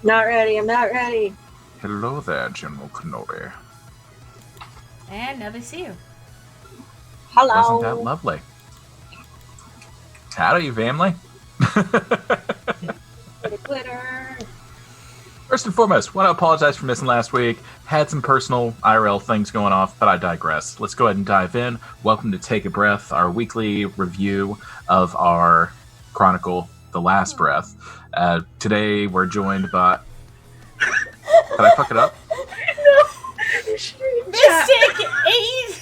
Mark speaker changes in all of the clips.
Speaker 1: Not ready. I'm not ready.
Speaker 2: Hello there, General Kenobi.
Speaker 3: And now they see you.
Speaker 1: Hello.
Speaker 2: Wasn't that lovely? Howdy, family.
Speaker 1: Glitter.
Speaker 2: First and foremost, want to apologize for missing last week. Had some personal IRL things going off, but I digress. Let's go ahead and dive in. Welcome to Take a Breath, our weekly review of our Chronicle, The Last Breath. Today, we're joined by... Did I fuck it up?
Speaker 1: No.
Speaker 3: Mystic 8!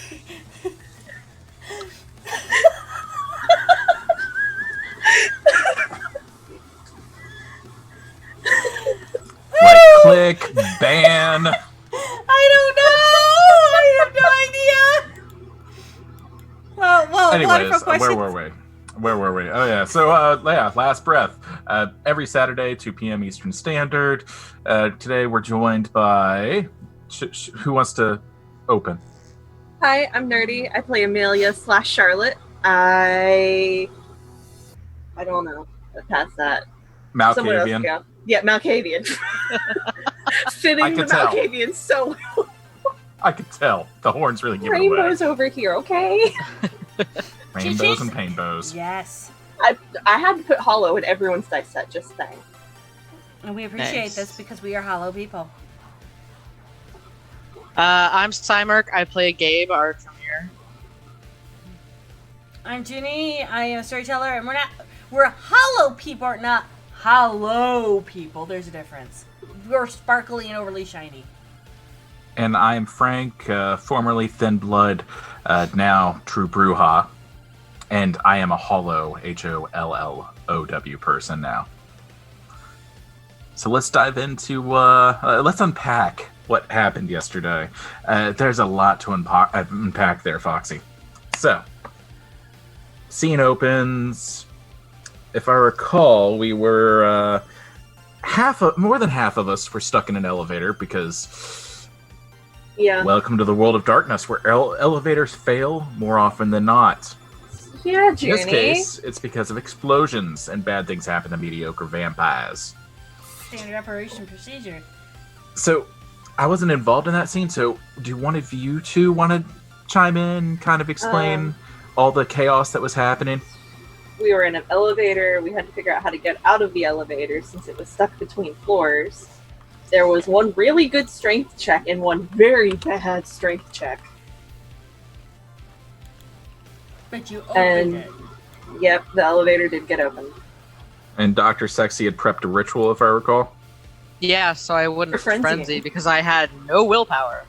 Speaker 2: Click, ban.
Speaker 3: I don't know! I have no idea! Well,
Speaker 2: Anyways, where were we? Oh, yeah. So, Last Breath. Every Saturday, 2 p.m. Eastern Standard. Today, we're joined by... who wants to open?
Speaker 1: Hi, I'm Nerdy. I play Amelia / Charlotte. I don't know. Past that. Someone else
Speaker 2: Malkavian.
Speaker 1: go. Yeah, Malkavian. Fitting the
Speaker 2: tell.
Speaker 1: Malkavian so well.
Speaker 2: I could tell. The horns really give it away.
Speaker 1: Rainbows over here, okay?
Speaker 2: Rainbows and painbows.
Speaker 3: Yes.
Speaker 1: I had to put hollow in everyone's dice set, just saying.
Speaker 3: And we appreciate
Speaker 4: Nice.
Speaker 3: this because we are hollow people.
Speaker 4: I'm Cymerk. I play Gabe, our Tremere.
Speaker 3: I'm Junie. I am a storyteller, and we're hollow people, not hollow people. There's a difference. We're sparkly and overly shiny.
Speaker 2: And I'm Frank, formerly Thin Blood, now True Bruja. And I am a hollow, HOLLOW person now. So let's dive into, let's unpack what happened yesterday. There's a lot to unpack there, Foxy. So, scene opens. If I recall, we were, more than half of us were stuck in an elevator because...
Speaker 1: Yeah.
Speaker 2: Welcome to the world of darkness, where elevators fail more often than not.
Speaker 1: Yeah,
Speaker 2: In
Speaker 1: Junie.
Speaker 2: this case, it's because of explosions and bad things happen to mediocre vampires.
Speaker 3: Standard operation procedure.
Speaker 2: So, I wasn't involved in that scene, so do one of you two want to chime in, kind of explain all the chaos that was happening?
Speaker 1: We were in an elevator. We had to figure out how to get out of the elevator since it was stuck between floors. There was one really good strength check and one very bad strength check.
Speaker 3: But you opened
Speaker 1: And
Speaker 3: it.
Speaker 1: yep, the elevator did get open.
Speaker 2: And Dr. Sexy had prepped a ritual, if I recall.
Speaker 4: Yeah, so I wouldn't
Speaker 1: For frenzy.
Speaker 4: frenzy because I had no willpower.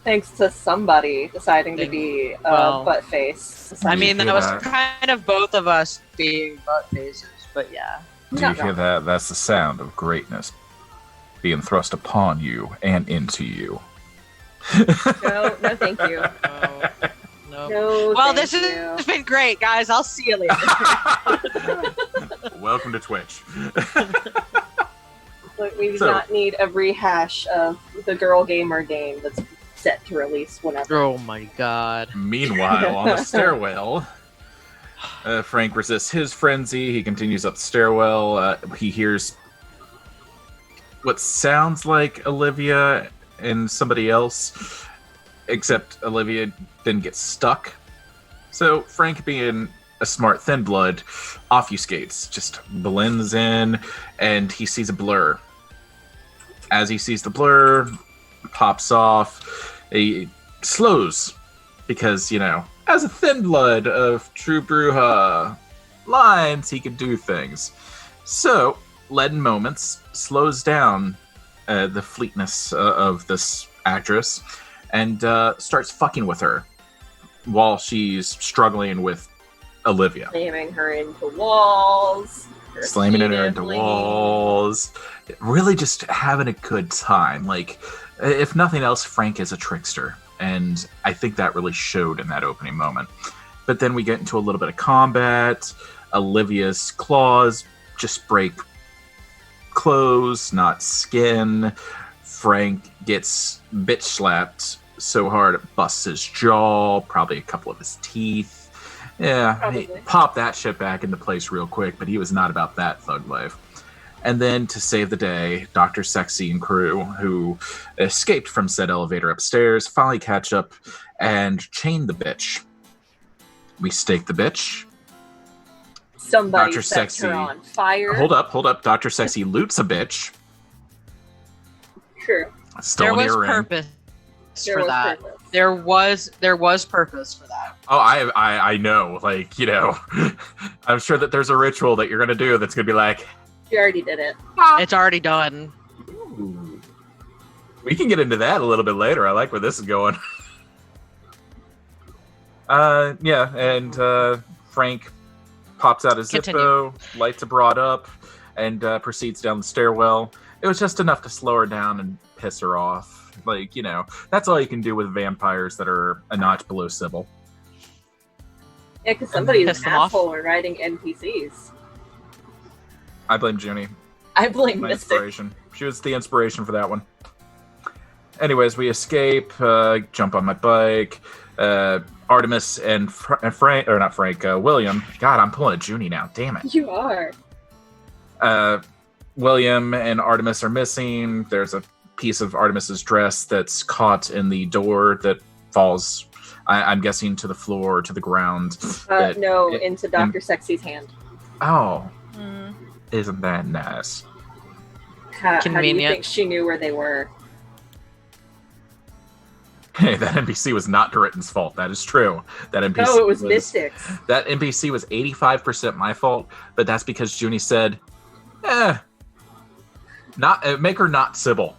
Speaker 1: Thanks to somebody deciding to
Speaker 4: Didn't-
Speaker 1: be
Speaker 4: well,
Speaker 1: butt face.
Speaker 4: I mean,
Speaker 2: hear
Speaker 4: that was
Speaker 2: that?
Speaker 4: kind of both of us being butt faces, but yeah.
Speaker 2: Do
Speaker 1: No,
Speaker 2: you hear that? That's the sound of greatness being thrust upon you and into you.
Speaker 1: No, thank you.
Speaker 4: No.
Speaker 1: No,
Speaker 4: Well,
Speaker 1: thank
Speaker 4: this
Speaker 1: you.
Speaker 4: has been great, guys. I'll see you later.
Speaker 2: Welcome to Twitch.
Speaker 1: But we do
Speaker 2: So-
Speaker 1: not need a rehash of the Girl Gamer game that's set to release whenever.
Speaker 4: Oh my god.
Speaker 2: Meanwhile, on the stairwell, Frank resists his frenzy. He continues up the stairwell. He hears what sounds like Olivia and somebody else, except Olivia then gets stuck. So Frank, being a smart Thin Blood, obfuscates, just blends in, and he sees a blur. As he sees the blur, pops off, he slows, because, you know, as a Thin Blood of True Bruja lines, he could do things. So, Leaden Moments slows down the fleetness of this actress and starts fucking with her while she's struggling with Olivia.
Speaker 1: Slamming her into walls.
Speaker 2: Slamming her into
Speaker 1: repeatedly.
Speaker 2: walls. Really just having a good time. Like, if nothing else, Frank is a trickster. And I think that really showed in that opening moment. But then we get into a little bit of combat. Olivia's claws just break clothes, not skin. Frank gets bitch slapped so hard it busts his jaw, probably a couple of his teeth. Yeah, he
Speaker 1: Probably.
Speaker 2: popped that shit back into place real quick, but he was not about that thug life. And then to save the day, Dr. Sexy and crew, who escaped from said elevator upstairs, finally catch up and chain the bitch. We stake the bitch.
Speaker 1: Somebody
Speaker 2: Dr.
Speaker 1: sets
Speaker 2: Sexy.
Speaker 1: her on fire.
Speaker 2: Hold up. Dr. Sexy loots a bitch.
Speaker 1: True.
Speaker 4: There
Speaker 2: Stolen
Speaker 4: was
Speaker 2: earring.
Speaker 4: purpose
Speaker 1: There
Speaker 4: for
Speaker 1: was
Speaker 4: that.
Speaker 1: purpose.
Speaker 4: There was purpose for that.
Speaker 2: Oh, I know. Like, you know, I'm sure that there's a ritual that you're going to do that's going to be like,
Speaker 1: She already did it.
Speaker 4: It's already done.
Speaker 2: ooh. We can get into that a little bit later. I like where this is going. Yeah, and Frank pops out his
Speaker 4: Continue.
Speaker 2: Zippo, lights a broad up, and proceeds down the stairwell. It was just enough to slow her down and piss her off. Like, you know, that's all you can do with vampires that are a notch below Sybil.
Speaker 1: Yeah, because somebody's
Speaker 4: Piss
Speaker 1: an
Speaker 4: them off.
Speaker 1: asshole when writing NPCs.
Speaker 2: I blame Junie.
Speaker 1: I blame
Speaker 2: My
Speaker 1: Mystic.
Speaker 2: inspiration. She was the inspiration for that one. Anyways, we escape, jump on my bike. Artemis and Frank, or not Frank, William. God, I'm pulling a Junie now. Damn it.
Speaker 1: You are.
Speaker 2: William and Artemis are missing. There's a piece of Artemis's dress that's caught in the door that falls, I'm guessing, to the floor or to the ground.
Speaker 1: No, into Dr. Sexy's hand.
Speaker 2: Oh,
Speaker 3: Mm.
Speaker 2: isn't that nice?
Speaker 1: How do you
Speaker 4: Convenient.
Speaker 1: think she knew where they were?
Speaker 2: Hey, that NPC was not Doritton's fault. That is true. That NPC
Speaker 1: No, it was Mystic's.
Speaker 2: That NPC was 85% my fault, but that's because Junie said, not make her not Sybil.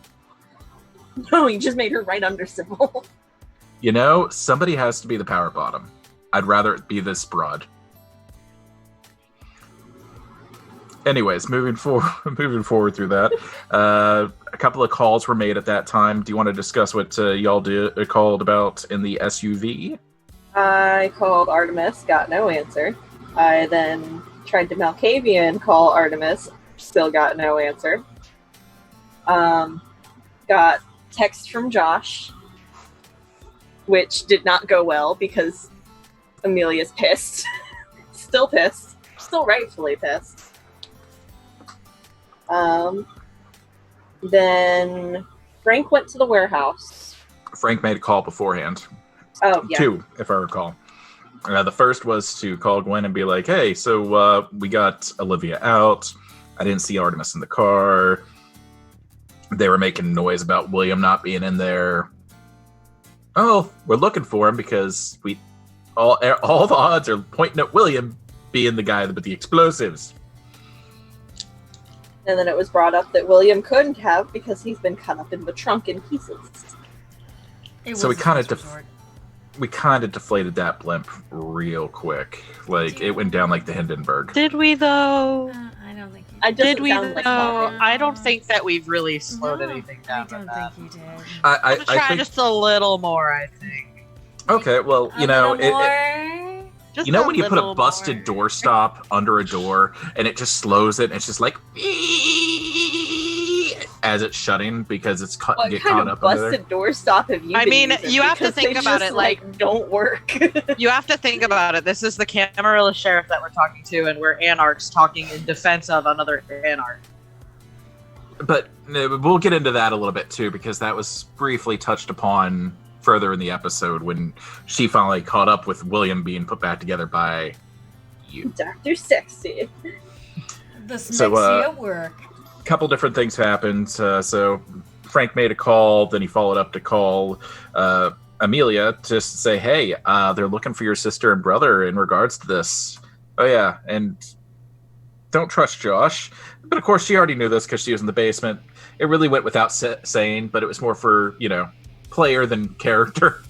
Speaker 1: No, you just made her right under Sybil.
Speaker 2: You know, somebody has to be the power bottom. I'd rather it be this broad. Anyways, moving forward through that, a couple of calls were made at that time. Do you want to discuss what y'all called about in the SUV?
Speaker 1: I called Artemis, got no answer. I then tried to Malkavian call Artemis, still got no answer. Got text from Josh, which did not go well because Amelia's pissed. Still pissed. Still rightfully pissed. Then Frank went to the warehouse.
Speaker 2: Frank made a call beforehand.
Speaker 1: Oh, yeah.
Speaker 2: Two, if I recall. The first was to call Gwen and be like, hey, so we got Olivia out. I didn't see Artemis in the car. They were making noise about William not being in there. Oh, we're looking for him because all the odds are pointing at William being the guy with the explosives.
Speaker 1: And then it was brought up that William couldn't have because he's been cut up in the trunk in pieces.
Speaker 3: It
Speaker 2: So
Speaker 3: was
Speaker 2: we kinda
Speaker 3: a last resort.
Speaker 2: We kind of deflated that blimp real quick. Like, it went down like the Hindenburg.
Speaker 4: Did we though?
Speaker 3: I don't think you
Speaker 1: I
Speaker 3: did.
Speaker 4: Did we
Speaker 1: sound like
Speaker 4: though?
Speaker 1: talking.
Speaker 4: I don't think that we've really slowed
Speaker 3: No,
Speaker 4: anything
Speaker 3: I
Speaker 4: down.
Speaker 3: don't
Speaker 4: with that.
Speaker 3: think you did.
Speaker 2: I
Speaker 4: I'm gonna try
Speaker 2: think...
Speaker 4: just a little more. I think.
Speaker 2: Okay, well, you know...
Speaker 4: Just
Speaker 2: You know when you put a
Speaker 4: little
Speaker 2: busted
Speaker 4: more.
Speaker 2: doorstop under a door and it just slows it and it's just like as it's shutting because it's
Speaker 1: What
Speaker 2: get
Speaker 1: kind
Speaker 2: caught
Speaker 1: of
Speaker 2: up under there?
Speaker 1: busted door stop have you
Speaker 4: I
Speaker 1: been
Speaker 4: mean,
Speaker 1: using?
Speaker 4: you have to
Speaker 1: Because
Speaker 4: think
Speaker 1: they
Speaker 4: about
Speaker 1: just,
Speaker 4: it, like-
Speaker 1: don't work.
Speaker 4: You have to think about it. This is the Camarilla sheriff that we're talking to, and we're anarchs talking in defense of another anarch.
Speaker 2: But we'll get into that a little bit too because that was briefly touched upon further in the episode when she finally caught up with William being put back together by you.
Speaker 1: Dr. Sexy.
Speaker 3: The
Speaker 2: So,
Speaker 3: Smexy at work.
Speaker 2: Couple different things happened. So Frank made a call, then he followed up to call Amelia just to say, hey, they're looking for your sister and brother in regards to this. Oh, yeah, and don't trust Josh. But of course, she already knew this because she was in the basement. It really went without saying, but it was more for, player than character.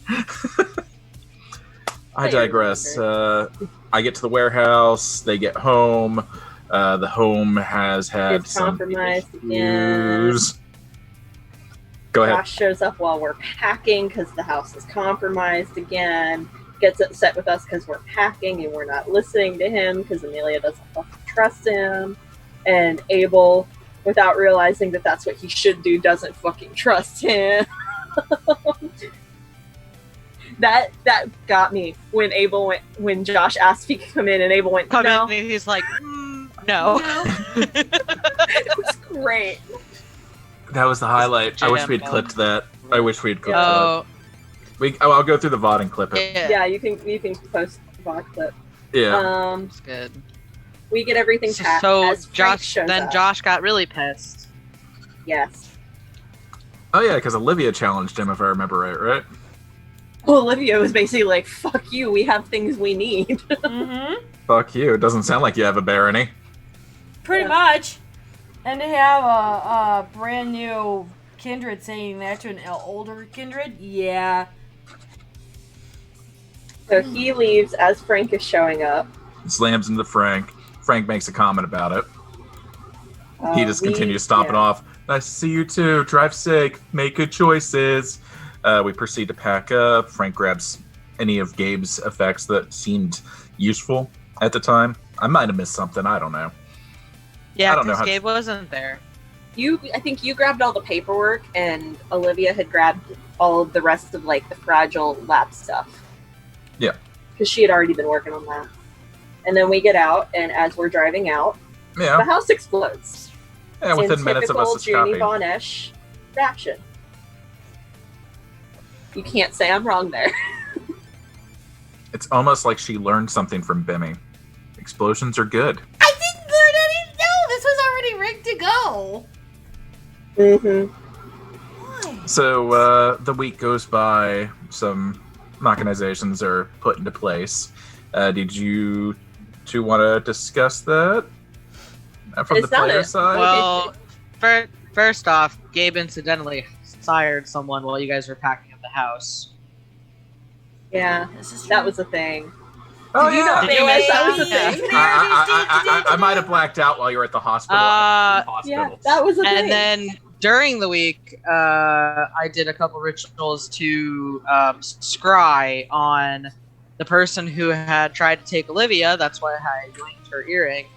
Speaker 2: I digress. I get to the warehouse. They get home. The home has had
Speaker 1: It's
Speaker 2: some
Speaker 1: compromised again.
Speaker 2: issues. Go ahead.
Speaker 1: Josh shows up while we're packing because the house is compromised again. Gets upset with us because we're packing and we're not listening to him because Amelia doesn't fucking trust him. And Abel, without realizing that that's what he should do, doesn't fucking trust him. That got me when Josh asked if he could come in and Abel went,
Speaker 4: Come
Speaker 1: no.
Speaker 4: in, and he's like, no.
Speaker 1: It was great.
Speaker 2: That was the highlight. I wish we'd
Speaker 4: Jam.
Speaker 2: clipped that. I wish we'd clipped
Speaker 4: Oh,
Speaker 2: that. I'll go through the VOD and clip it.
Speaker 4: yeah.
Speaker 1: Yeah, you can post the VOD clip.
Speaker 2: Yeah.
Speaker 4: It's good.
Speaker 1: We get everything packed.
Speaker 4: So
Speaker 1: as Frank
Speaker 4: Josh,
Speaker 1: shows
Speaker 4: then
Speaker 1: up.
Speaker 4: Josh got really pissed.
Speaker 1: Yes.
Speaker 2: Oh yeah, because Olivia challenged him, if I remember right?
Speaker 1: Well, Olivia was basically like, "Fuck you. We have things we need."
Speaker 3: Mm-hmm.
Speaker 2: Fuck you. It doesn't sound like you have a barony.
Speaker 3: Pretty
Speaker 1: Yeah.
Speaker 3: much. And to have a brand new kindred saying that to an older kindred, yeah.
Speaker 1: So he leaves as Frank is showing up.
Speaker 2: Slams into Frank. Frank makes a comment about it. He just continues stomping off. Nice to see you too. Drive safe. Make good choices. We proceed to pack up. Frank grabs any of Gabe's effects that seemed useful at the time. I might have missed something. I don't know.
Speaker 4: Yeah,
Speaker 2: I don't know
Speaker 4: because
Speaker 2: how-
Speaker 4: Gabe wasn't there.
Speaker 1: I think you grabbed all the paperwork, and Olivia had grabbed all of the rest of like the fragile lab stuff.
Speaker 2: Yeah.
Speaker 1: Because she had already been working on that. And then we get out, and as we're driving out, the
Speaker 2: Yeah.
Speaker 1: house explodes.
Speaker 2: Yeah. Within
Speaker 1: in
Speaker 2: minutes of us
Speaker 1: typical Junie
Speaker 2: escaping.
Speaker 1: Von-ish fashion. You can't say I'm wrong there.
Speaker 2: It's almost like she learned something from Bimmy. Explosions are good.
Speaker 3: I didn't learn any. No, this was already rigged to go.
Speaker 1: Mm-hmm.
Speaker 3: Why?
Speaker 2: So the week goes by. Some mechanizations are put into place. Did you two want to discuss that from
Speaker 1: It's
Speaker 2: the
Speaker 1: not
Speaker 2: player
Speaker 1: a-
Speaker 2: side?
Speaker 4: Well, first off, Gabe incidentally sired someone while you guys were packing up the house.
Speaker 1: Yeah,
Speaker 3: This is
Speaker 1: that
Speaker 3: true.
Speaker 1: was a thing.
Speaker 2: oh
Speaker 1: Did you
Speaker 2: yeah.
Speaker 1: know
Speaker 4: Did you miss
Speaker 1: that was a
Speaker 4: that?
Speaker 1: thing?
Speaker 2: I might have blacked out while you were at the hospital.
Speaker 1: Yeah,
Speaker 2: Hospitals.
Speaker 1: that was a thing.
Speaker 4: And then during the week, I did a couple rituals to scry on the person who had tried to take Olivia. That's why I linked her earring.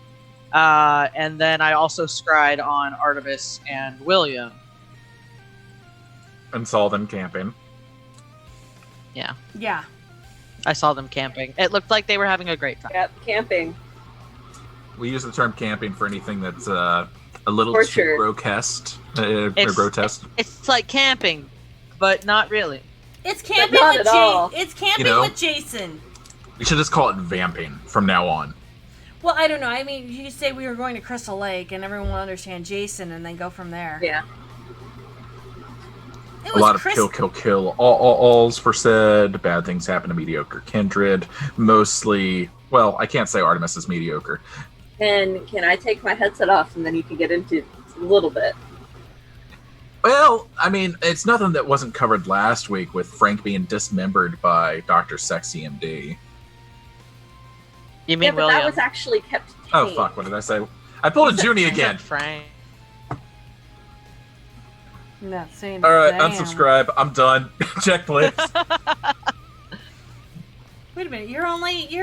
Speaker 4: And then I also scried on Artemis and William.
Speaker 2: And saw them camping.
Speaker 3: Yeah.
Speaker 4: I saw them camping. It looked like they were having a great time.
Speaker 1: Yep, camping.
Speaker 2: We use the term camping for anything that's a little
Speaker 1: Torture.
Speaker 2: too grotesque. Or
Speaker 4: It's-
Speaker 2: grotesque.
Speaker 4: It's like camping, but not really.
Speaker 3: It's camping
Speaker 1: not
Speaker 3: with
Speaker 1: at all.
Speaker 3: It's camping
Speaker 2: You know?
Speaker 3: with Jason.
Speaker 2: We should just call it vamping from now on.
Speaker 3: Well, I don't know. I mean, you say we were going to Crystal Lake, and everyone will understand Jason, and then go from there.
Speaker 1: Yeah.
Speaker 3: It
Speaker 2: A
Speaker 3: was
Speaker 2: lot of
Speaker 3: Chris-
Speaker 2: kill. All's for said. Bad things happen to mediocre kindred. Mostly, well, I can't say Artemis is mediocre.
Speaker 1: And can I take my headset off and then you can get into a little bit?
Speaker 2: Well, I mean, it's nothing that wasn't covered last week with Frank being dismembered by Dr. Sexy MD.
Speaker 4: You mean
Speaker 1: Yeah, but
Speaker 4: William?
Speaker 1: that was actually kept
Speaker 2: Oh,
Speaker 1: tame.
Speaker 2: fuck, what did I say? I pulled a Junie again.
Speaker 4: Frank.
Speaker 3: I'm not saying.
Speaker 2: All right,
Speaker 3: damn.
Speaker 2: unsubscribe. I'm done. Check, please.
Speaker 3: Wait a minute. You're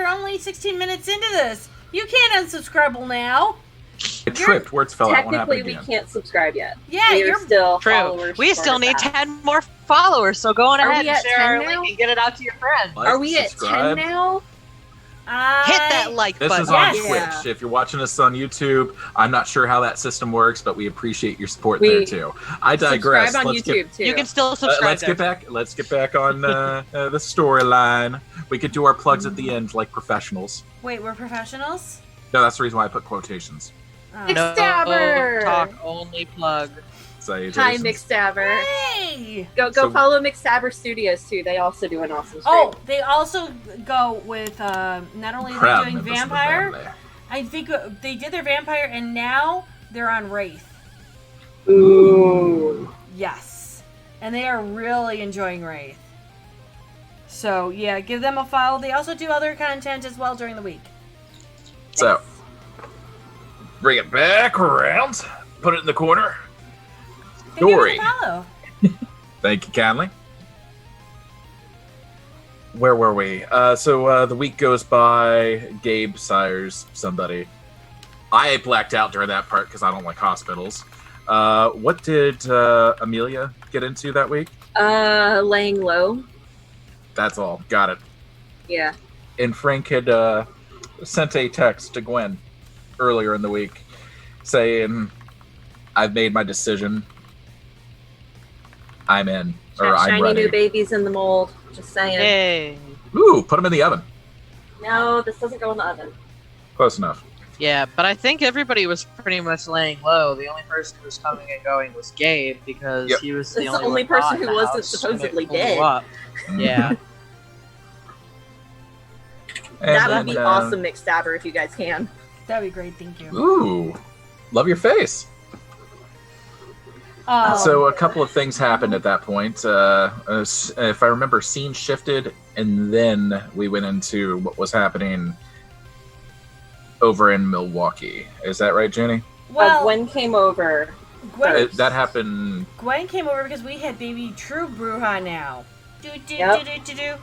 Speaker 3: only 16 minutes into this. You can't unsubscribe now.
Speaker 2: I tripped. Words fell out. Won't happen
Speaker 1: Technically, we
Speaker 2: again.
Speaker 1: can't subscribe yet.
Speaker 3: Yeah,
Speaker 1: we are
Speaker 3: you're
Speaker 1: still
Speaker 4: True.
Speaker 1: followers.
Speaker 4: We
Speaker 1: for
Speaker 4: still need
Speaker 1: that.
Speaker 4: 10 more followers, so go on
Speaker 1: Are
Speaker 4: ahead
Speaker 1: we
Speaker 4: and
Speaker 1: at
Speaker 4: share
Speaker 1: 10
Speaker 4: our
Speaker 1: now?
Speaker 4: link and get it out to your friends.
Speaker 2: Like,
Speaker 1: Are we at
Speaker 2: subscribe.
Speaker 1: 10 now?
Speaker 4: Hit that like
Speaker 2: This
Speaker 4: button.
Speaker 2: is on
Speaker 3: Yes.
Speaker 2: Twitch. If you're watching us on YouTube, I'm not sure how that system works, but we appreciate your support
Speaker 1: We
Speaker 2: there too. I digress.
Speaker 1: Subscribe on
Speaker 2: Let's
Speaker 1: YouTube
Speaker 2: get,
Speaker 1: too.
Speaker 4: You can still subscribe.
Speaker 2: let's
Speaker 4: there.
Speaker 2: get back. Let's get back on the storyline. We could do our plugs at the end like professionals.
Speaker 3: Wait, we're professionals?
Speaker 2: No, that's the reason why I put quotations.
Speaker 3: Oh.
Speaker 1: Ex- Mixstabber!
Speaker 4: talk only plug.
Speaker 2: Say
Speaker 1: Hi,
Speaker 2: Jason's.
Speaker 1: Mixstabber.
Speaker 3: Hey!
Speaker 1: Go
Speaker 2: So-
Speaker 1: follow Mixstabber Studios too. They also do an awesome stream.
Speaker 3: Oh, they also go with not only are they
Speaker 2: Proud
Speaker 3: doing
Speaker 2: members of the
Speaker 3: vampire,
Speaker 2: family.
Speaker 3: I think they did their vampire, and now they're on Wraith.
Speaker 1: Ooh.
Speaker 3: Yes, and they are really enjoying Wraith. So yeah, give them a follow. They also do other content as well during the week.
Speaker 2: So, bring it back around. Put it in the corner.
Speaker 3: Then give
Speaker 2: Dory.
Speaker 3: them a follow.
Speaker 2: Thank you kindly. Where were we? So the week goes by. Gabe sires somebody. I blacked out during that part because I don't like hospitals. What did Amelia get into that week?
Speaker 1: Laying low.
Speaker 2: That's all. Got it.
Speaker 1: Yeah.
Speaker 2: And Frank had sent a text to Gwen earlier in the week saying, I've made my decision. I'm in, or
Speaker 1: Got
Speaker 2: I'm
Speaker 1: shiny
Speaker 2: ready.
Speaker 1: new babies in the mold. Just saying.
Speaker 4: Yay.
Speaker 2: Ooh, put them in the oven.
Speaker 1: No, this doesn't go in the oven.
Speaker 2: Close enough.
Speaker 4: Yeah, but I think everybody was pretty much laying low. The only person who was coming and going was Gabe because
Speaker 2: Yep.
Speaker 4: he was
Speaker 1: That's
Speaker 4: the
Speaker 1: the
Speaker 4: only,
Speaker 1: only
Speaker 4: one
Speaker 1: person
Speaker 4: not in
Speaker 1: who
Speaker 4: the
Speaker 1: wasn't
Speaker 4: house when it
Speaker 1: supposedly
Speaker 4: blew
Speaker 1: dead.
Speaker 4: up. Yeah.
Speaker 2: And
Speaker 1: That
Speaker 2: then,
Speaker 1: would be awesome, McStabber, if you guys can.
Speaker 3: That'd be great. Thank you.
Speaker 2: Ooh, love your face. So a couple of things happened at that point. If I remember, scene shifted, and then we went into what was happening over in Milwaukee. Is that right, Jenny?
Speaker 3: well,
Speaker 1: Gwen came over.
Speaker 3: Gwen,
Speaker 2: That happened.
Speaker 3: Gwen came over because we had baby True Bruja now. Do, do,
Speaker 1: Yep.
Speaker 3: do, do, do, do.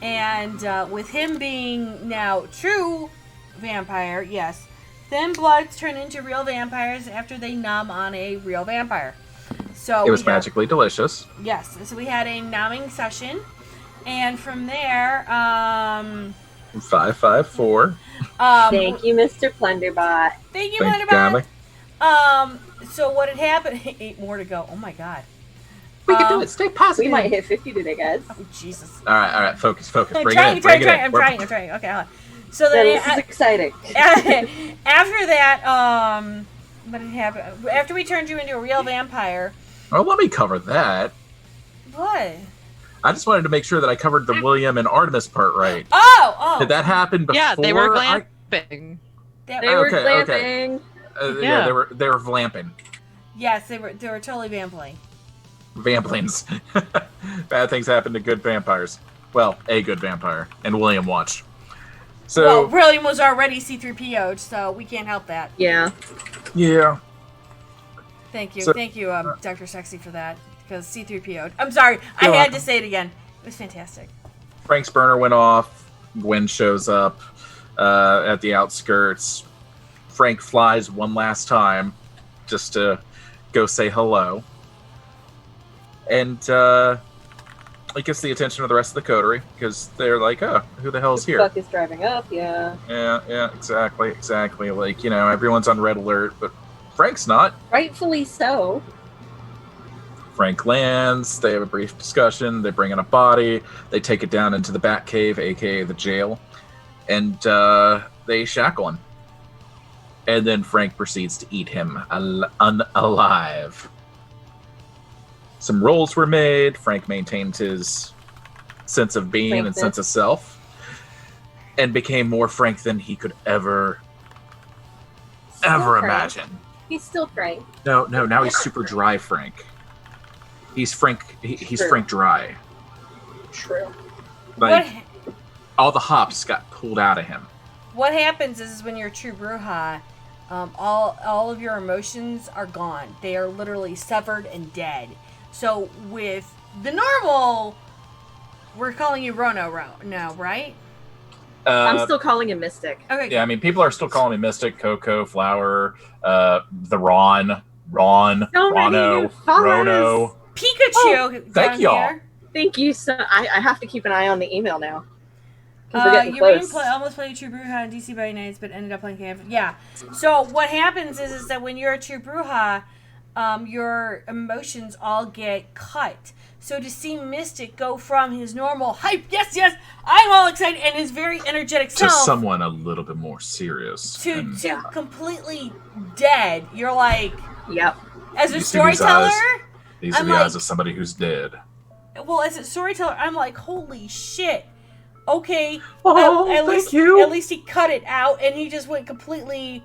Speaker 3: And with him being now true vampire, yes, thin bloods turn into real vampires after they numb on a real vampire. So
Speaker 2: It was
Speaker 3: we had-
Speaker 2: magically delicious.
Speaker 3: Yes, so we had a numbing session, and from there,
Speaker 2: 554.
Speaker 1: Thank you, Mr. Plunderbot.
Speaker 3: Thank you,
Speaker 2: Thank you,
Speaker 3: Wonderbot.
Speaker 2: kindly.
Speaker 3: So what had happened? 8 more to go. Oh my god.
Speaker 2: We can do it. Stay positive.
Speaker 1: We might hit 50 today, guys.
Speaker 3: Oh Jesus.
Speaker 2: All right. Focus.
Speaker 3: I'm
Speaker 2: Bring
Speaker 3: trying.
Speaker 2: it in.
Speaker 3: I'm trying. Okay, hold on. So
Speaker 1: Yeah,
Speaker 3: then
Speaker 1: this is exciting.
Speaker 3: after that, what had happened? After we turned you into a real vampire,
Speaker 2: Oh, let me cover that.
Speaker 3: what?
Speaker 2: I just wanted to make sure that I covered the William and Artemis part right.
Speaker 3: Oh.
Speaker 2: Did that happen before?
Speaker 4: Yeah, they were
Speaker 2: I-
Speaker 4: glamping.
Speaker 3: That,
Speaker 1: They were
Speaker 2: Okay,
Speaker 1: glamping.
Speaker 2: okay. Yeah,
Speaker 4: Yeah.
Speaker 2: they were vlamping.
Speaker 3: yes, they were totally vampling.
Speaker 2: Vamplings. Bad things happen to good vampires. Well, a good vampire. And William watched. So,
Speaker 3: Well, William was already C-3PO'd, so we can't help that.
Speaker 1: Yeah.
Speaker 2: yeah.
Speaker 3: Thank you,
Speaker 2: So-
Speaker 3: Dr. Sexy, for that. Because C-3PO'd. I'm sorry, I
Speaker 2: You're
Speaker 3: had
Speaker 2: welcome.
Speaker 3: to say it again. It was fantastic.
Speaker 2: Frank's burner went off. Gwen shows up at the outskirts. Frank flies one last time just to go say hello. And it gets the attention of the rest of the coterie because they're like, oh, who the hell's
Speaker 1: The
Speaker 2: here?
Speaker 1: fuck is driving up, yeah.
Speaker 2: Yeah, exactly. Like, everyone's on red alert, but Frank's not.
Speaker 1: Rightfully so.
Speaker 2: Frank lands, they have a brief discussion, they bring in a body, they take it down into the Batcave, aka the jail, and they shackle him. And then Frank proceeds to eat him unalive. Some rolls were made, Frank maintained his sense of being and
Speaker 1: Frankness.
Speaker 2: sense of self, and became more Frank than he could ever
Speaker 1: Still Frank.
Speaker 2: imagine.
Speaker 1: He's still Frank.
Speaker 2: No, now he's super dry Frank. He's Frank. He's
Speaker 1: True.
Speaker 2: Frank Dry.
Speaker 1: True.
Speaker 2: Like all the hops got pulled out of him.
Speaker 3: What happens is when you're a true Bruja, all of your emotions are gone. They are literally severed and dead. So with the normal, we're calling you Rono now, right?
Speaker 1: I'm still calling him Mystic.
Speaker 3: Okay.
Speaker 2: Yeah, I mean, people are still calling me Mystic, Coco, Flower, the Ron,
Speaker 1: So many new
Speaker 2: Rono,
Speaker 1: followers.
Speaker 2: Rono.
Speaker 3: Pikachu.
Speaker 2: thank
Speaker 3: down
Speaker 2: y'all.
Speaker 3: here.
Speaker 1: Thank you so. I have to keep an eye on the email now. 'Cause we're getting
Speaker 3: You
Speaker 1: close.
Speaker 3: almost played True Bruja on DC by Nights, but ended up playing Camp. Yeah. So what happens is that when you're a True Bruja, your emotions all get cut. So to see Mystic go from his normal hype, yes, I'm all excited, and his very energetic
Speaker 2: To
Speaker 3: self
Speaker 2: someone a little bit more serious.
Speaker 3: to
Speaker 2: and
Speaker 1: Yeah.
Speaker 3: completely dead. You're like,
Speaker 1: Yep.
Speaker 3: as a
Speaker 2: You see these
Speaker 3: storyteller,
Speaker 2: eyes? These are
Speaker 3: I'm
Speaker 2: the
Speaker 3: like-
Speaker 2: eyes of somebody who's dead.
Speaker 3: well, as a storyteller, I'm like, holy shit. Okay,
Speaker 2: Oh,
Speaker 3: at
Speaker 2: thank
Speaker 3: least,
Speaker 2: you.
Speaker 3: At least he cut it out, and he just went completely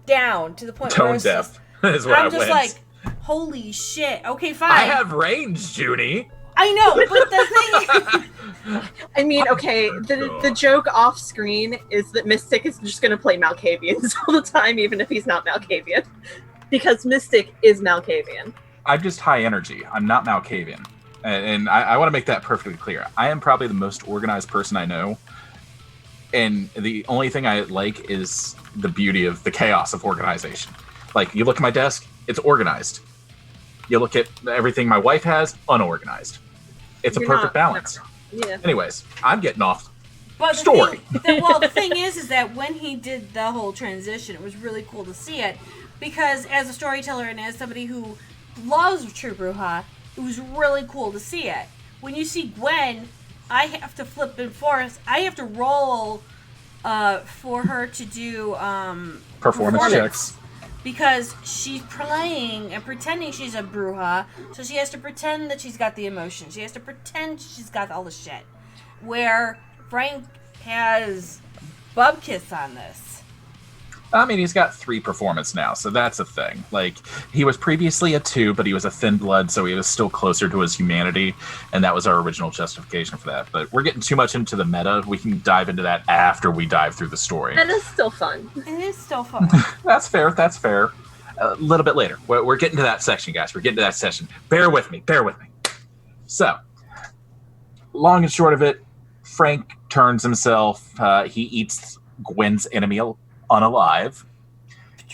Speaker 3: down to the point where
Speaker 2: Tone
Speaker 3: it's
Speaker 2: deaf
Speaker 3: just,
Speaker 2: is what
Speaker 3: I'm
Speaker 2: I
Speaker 3: just
Speaker 2: went.
Speaker 3: like, holy shit. Okay, fine.
Speaker 2: I have range, Junie.
Speaker 3: I know, but the thing is,
Speaker 1: I mean, okay, the joke off screen is that Mystic is just going to play Malkavians all the time, even if he's not Malkavian. Because Mystic is Malkavian.
Speaker 2: I'm just high energy. I'm not Malkavian. And I want to make that perfectly clear. I am probably the most organized person I know. And the only thing I like is the beauty of the chaos of organization. Like, you look at my desk, it's organized. You look at everything my wife has, unorganized. It's
Speaker 1: You're
Speaker 2: a perfect
Speaker 1: not-
Speaker 2: balance.
Speaker 1: Yeah.
Speaker 2: Anyways, I'm getting off.
Speaker 3: but
Speaker 2: Story.
Speaker 3: the thing is that when he did the whole transition, it was really cool to see it. because as a storyteller and as somebody who loves True Bruja, it was really cool to see it. When you see Gwen, I have to flip and forth. I have to roll for her to do
Speaker 2: Performance checks.
Speaker 3: because she's playing and pretending she's a Bruja, so she has to pretend that she's got the emotion. She has to pretend she's got all the shit. Where Frank has Bubkiss on this.
Speaker 2: I mean, he's got 3 performance now, so that's a thing. Like, he was previously a 2, but he was a thin blood, so he was still closer to his humanity, and that was our original justification for that. But we're getting too much into the meta. We can dive into that after we dive through the story.
Speaker 1: And it's still fun.
Speaker 3: It is still fun.
Speaker 2: That's fair. That's fair. A little bit later. We're getting to that section, guys. We're getting to that session. Bear with me. Bear with me. So, long and short of it, Frank turns himself. He eats Gwen's enemy unalive.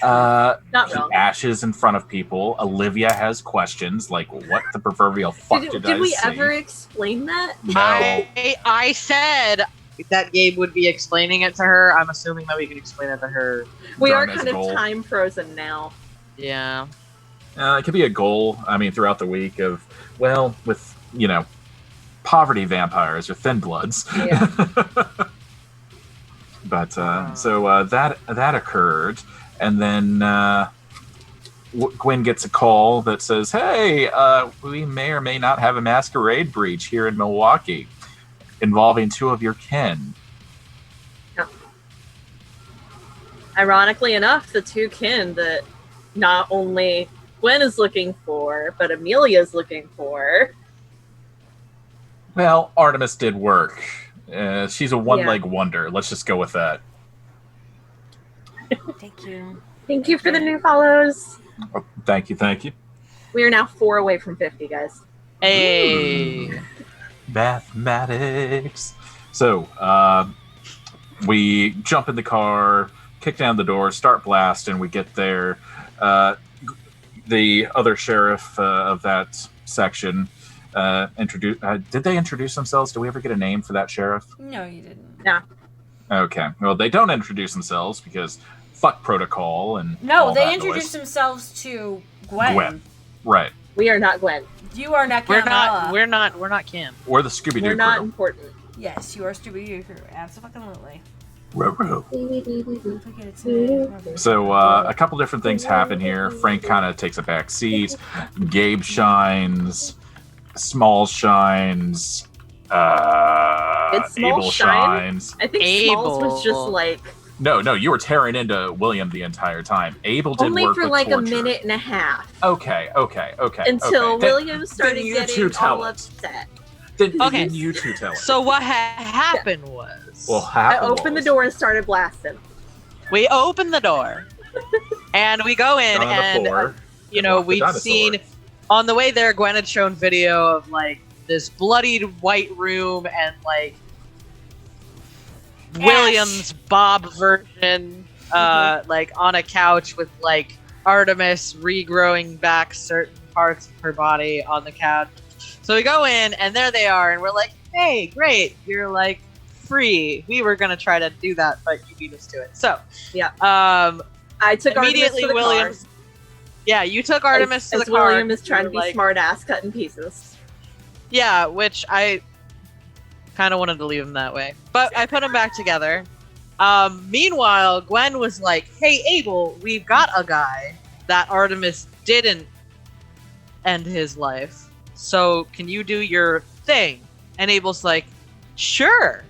Speaker 1: Not
Speaker 2: He
Speaker 1: wrong.
Speaker 2: ashes in front of people. Olivia has questions like, what the proverbial fuck did I
Speaker 1: Did we
Speaker 2: see?
Speaker 1: ever explain that?
Speaker 2: No.
Speaker 4: I said that Gabe would be explaining it to her. I'm assuming that we can explain it to her.
Speaker 1: We are
Speaker 2: Done as
Speaker 1: kind
Speaker 2: a goal.
Speaker 1: of time frozen now.
Speaker 4: Yeah.
Speaker 2: It could be a goal, I mean, throughout the week of, well, with, poverty vampires or thin bloods.
Speaker 1: Yeah.
Speaker 2: But so that occurred, and then Gwen gets a call that says, "Hey, we may or may not have a masquerade breach here in Milwaukee, involving 2 of your kin."
Speaker 1: Ironically enough, the 2 kin that not only Gwen is looking for, but Amelia's looking for.
Speaker 2: Well, Artemis did work. She's a one-leg wonder. Let's just go with that.
Speaker 3: Thank you.
Speaker 1: Thank you for the new follows.
Speaker 2: Oh, thank you.
Speaker 1: We are now 4 away from 50, guys.
Speaker 4: Hey.
Speaker 2: Mathematics. So, we jump in the car, kick down the door, start blasting. We get there. The other sheriff of that section did they introduce themselves? Do we ever get a name for that sheriff?
Speaker 3: No, you didn't.
Speaker 2: Okay. Well, they don't introduce themselves because fuck protocol and
Speaker 3: No,
Speaker 2: all
Speaker 3: they
Speaker 2: that
Speaker 3: introduced
Speaker 2: noise.
Speaker 3: themselves to Gwen.
Speaker 2: Gwen. Right.
Speaker 1: We are not Gwen.
Speaker 3: You are not
Speaker 4: We're
Speaker 3: Gwen.
Speaker 4: not Kim.
Speaker 2: We're the Scooby-Doo
Speaker 1: We're not
Speaker 2: crew.
Speaker 1: important.
Speaker 3: Yes, you are Scooby-Doo crew. Absolutely.
Speaker 2: Ruh-roh.
Speaker 3: Look at its name.
Speaker 2: So a couple different things happen here. Frank kind of takes a back seat. Gabe shines. Small shines.
Speaker 1: Did Small
Speaker 2: Abel
Speaker 1: shine?
Speaker 2: shines.
Speaker 1: I think Smalls was just
Speaker 4: Able.
Speaker 1: like
Speaker 2: No, you were tearing into William the entire time. Abel did
Speaker 1: only
Speaker 2: work
Speaker 1: for
Speaker 2: with
Speaker 1: like
Speaker 2: torture.
Speaker 1: a minute and a half
Speaker 2: Okay.
Speaker 1: until
Speaker 2: okay.
Speaker 1: William started
Speaker 2: you
Speaker 1: getting
Speaker 2: two tell
Speaker 1: all
Speaker 2: it.
Speaker 1: upset.
Speaker 2: Then
Speaker 4: Okay.
Speaker 2: you two tell it.
Speaker 4: So what happened was,
Speaker 2: Well,
Speaker 1: I opened the door and started blasting.
Speaker 4: we open the door, and we go in,
Speaker 2: on the
Speaker 4: and
Speaker 2: floor.
Speaker 4: we've
Speaker 2: Walk the dinosaur.
Speaker 4: seen on the way there. Gwen had shown video of like this bloodied white room and like William's Bob version, like on a couch with like Artemis regrowing back certain parts of her body on the couch. So we go in, and there they are, and we're like, "Hey, great! You're like free. We were gonna try to do that, but you beat us to it." So
Speaker 1: Yeah.
Speaker 4: I
Speaker 1: took
Speaker 4: immediately
Speaker 1: Artemis to the
Speaker 4: Williams. Yeah, you took
Speaker 1: car.
Speaker 4: Artemis to
Speaker 1: as
Speaker 4: the car.
Speaker 1: William is trying to
Speaker 4: You
Speaker 1: be
Speaker 4: were like-
Speaker 1: smart ass cutting pieces.
Speaker 4: Yeah, which I kind of wanted to leave him that way, but I put them back together. Meanwhile, Gwen was like, "Hey, Abel, we've got a guy that Artemis didn't end his life. So can you do your thing?" And Abel's like, "Sure."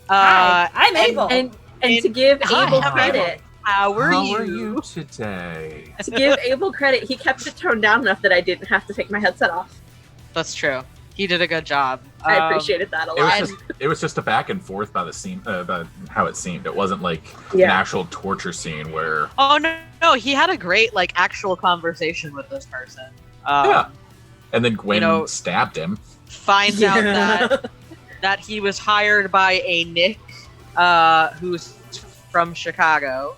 Speaker 3: Hi, I'm Abel.
Speaker 1: And
Speaker 4: And-
Speaker 1: to give
Speaker 4: Hi,
Speaker 1: Abel
Speaker 4: I'm
Speaker 1: credit,
Speaker 4: How are
Speaker 2: How
Speaker 4: you?
Speaker 2: are you today?
Speaker 1: to give Abel credit, he kept it toned down enough that I didn't have to take my headset off.
Speaker 4: That's true. He did a good job.
Speaker 1: I appreciated that a lot.
Speaker 2: It was just a back and forth by the scene, by how it seemed. It wasn't like an
Speaker 1: Yeah.
Speaker 2: actual torture scene where
Speaker 4: Oh no, he had a great like actual conversation with this person.
Speaker 2: Yeah. And then Gwen
Speaker 4: know-
Speaker 2: stabbed him.
Speaker 4: Finds out that he was hired by a Nick, who's from Chicago.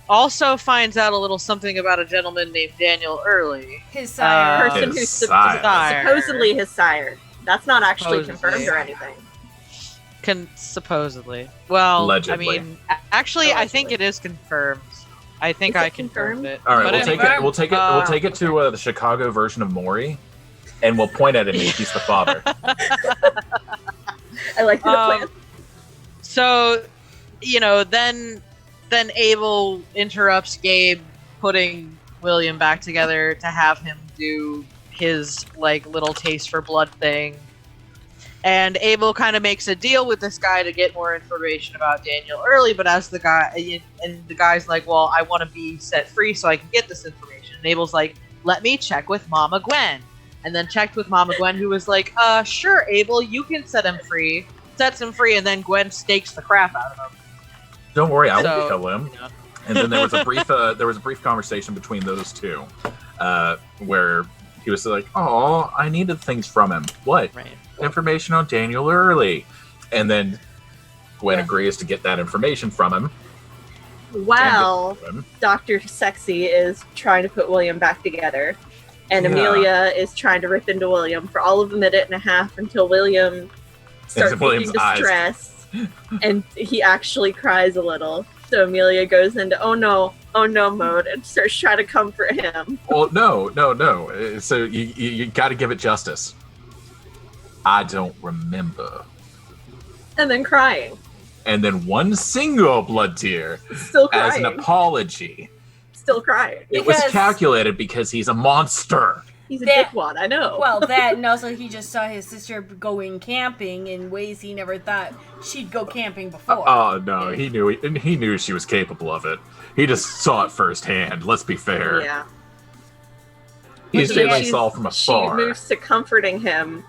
Speaker 4: Also finds out a little something about a gentleman named Daniel Early.
Speaker 3: His sire.
Speaker 1: person
Speaker 2: His
Speaker 1: who's
Speaker 2: sire.
Speaker 1: supposedly his sire. That's not actually
Speaker 4: Supposedly.
Speaker 1: confirmed or anything.
Speaker 4: Supposedly. Well,
Speaker 2: Allegedly.
Speaker 4: I mean, actually, I think it is confirmed. I think
Speaker 1: Is it
Speaker 4: I confirmed
Speaker 1: confirmed?
Speaker 4: it.
Speaker 2: All right,
Speaker 4: But
Speaker 2: we'll
Speaker 4: anyway,
Speaker 2: take it. We'll take it. We'll take it to the Chicago version of Maury, and we'll point at him. And he's the father.
Speaker 1: I like the plan.
Speaker 4: So, then Abel interrupts Gabe putting William back together to have him do his little taste for blood thing. And Abel kind of makes a deal with this guy to get more information about Daniel early, but as the guy's like, well, I want to be set free so I can get this information. And Abel's like, let me check with Mama Gwen. And then checked with Mama Gwen, who was like, sure, Abel, you can set him free. Sets him free, and then Gwen stakes the crap out of him.
Speaker 2: Don't worry, I
Speaker 4: So,
Speaker 2: will kill him. And then there was a brief conversation between those two, where he was like, "Oh, I needed things from him. What?
Speaker 4: Right.
Speaker 2: Information on Daniel Early." And then Gwen agrees to get that information from him.
Speaker 1: While
Speaker 2: and him.
Speaker 1: Dr. Sexy is trying to put William back together, and
Speaker 2: Yeah.
Speaker 1: Amelia is trying to rip into William for all of a minute and a half until William starts
Speaker 2: William's
Speaker 1: looking
Speaker 2: eyes.
Speaker 1: distressed, and he actually cries a little. So Amelia goes into oh no mode and starts trying to comfort him.
Speaker 2: Well, no. So you got to give it justice. I don't remember.
Speaker 1: And then crying.
Speaker 2: And then one single blood tear
Speaker 1: Still
Speaker 2: as
Speaker 1: crying.
Speaker 2: an apology.
Speaker 1: Still crying.
Speaker 2: It was
Speaker 3: Because-
Speaker 2: calculated because he's a monster.
Speaker 1: He's a
Speaker 3: That-
Speaker 1: dickwad, I know.
Speaker 3: Well, that, and also he just saw his sister going camping in ways he never thought she'd go camping before.
Speaker 2: Oh no, he knew she was capable of it. He just saw it firsthand. Let's be fair.
Speaker 1: yeah.
Speaker 2: He's
Speaker 3: Yeah,
Speaker 2: Jalen
Speaker 1: She's-
Speaker 2: Saul from
Speaker 1: She
Speaker 2: afar.
Speaker 1: moves to comforting him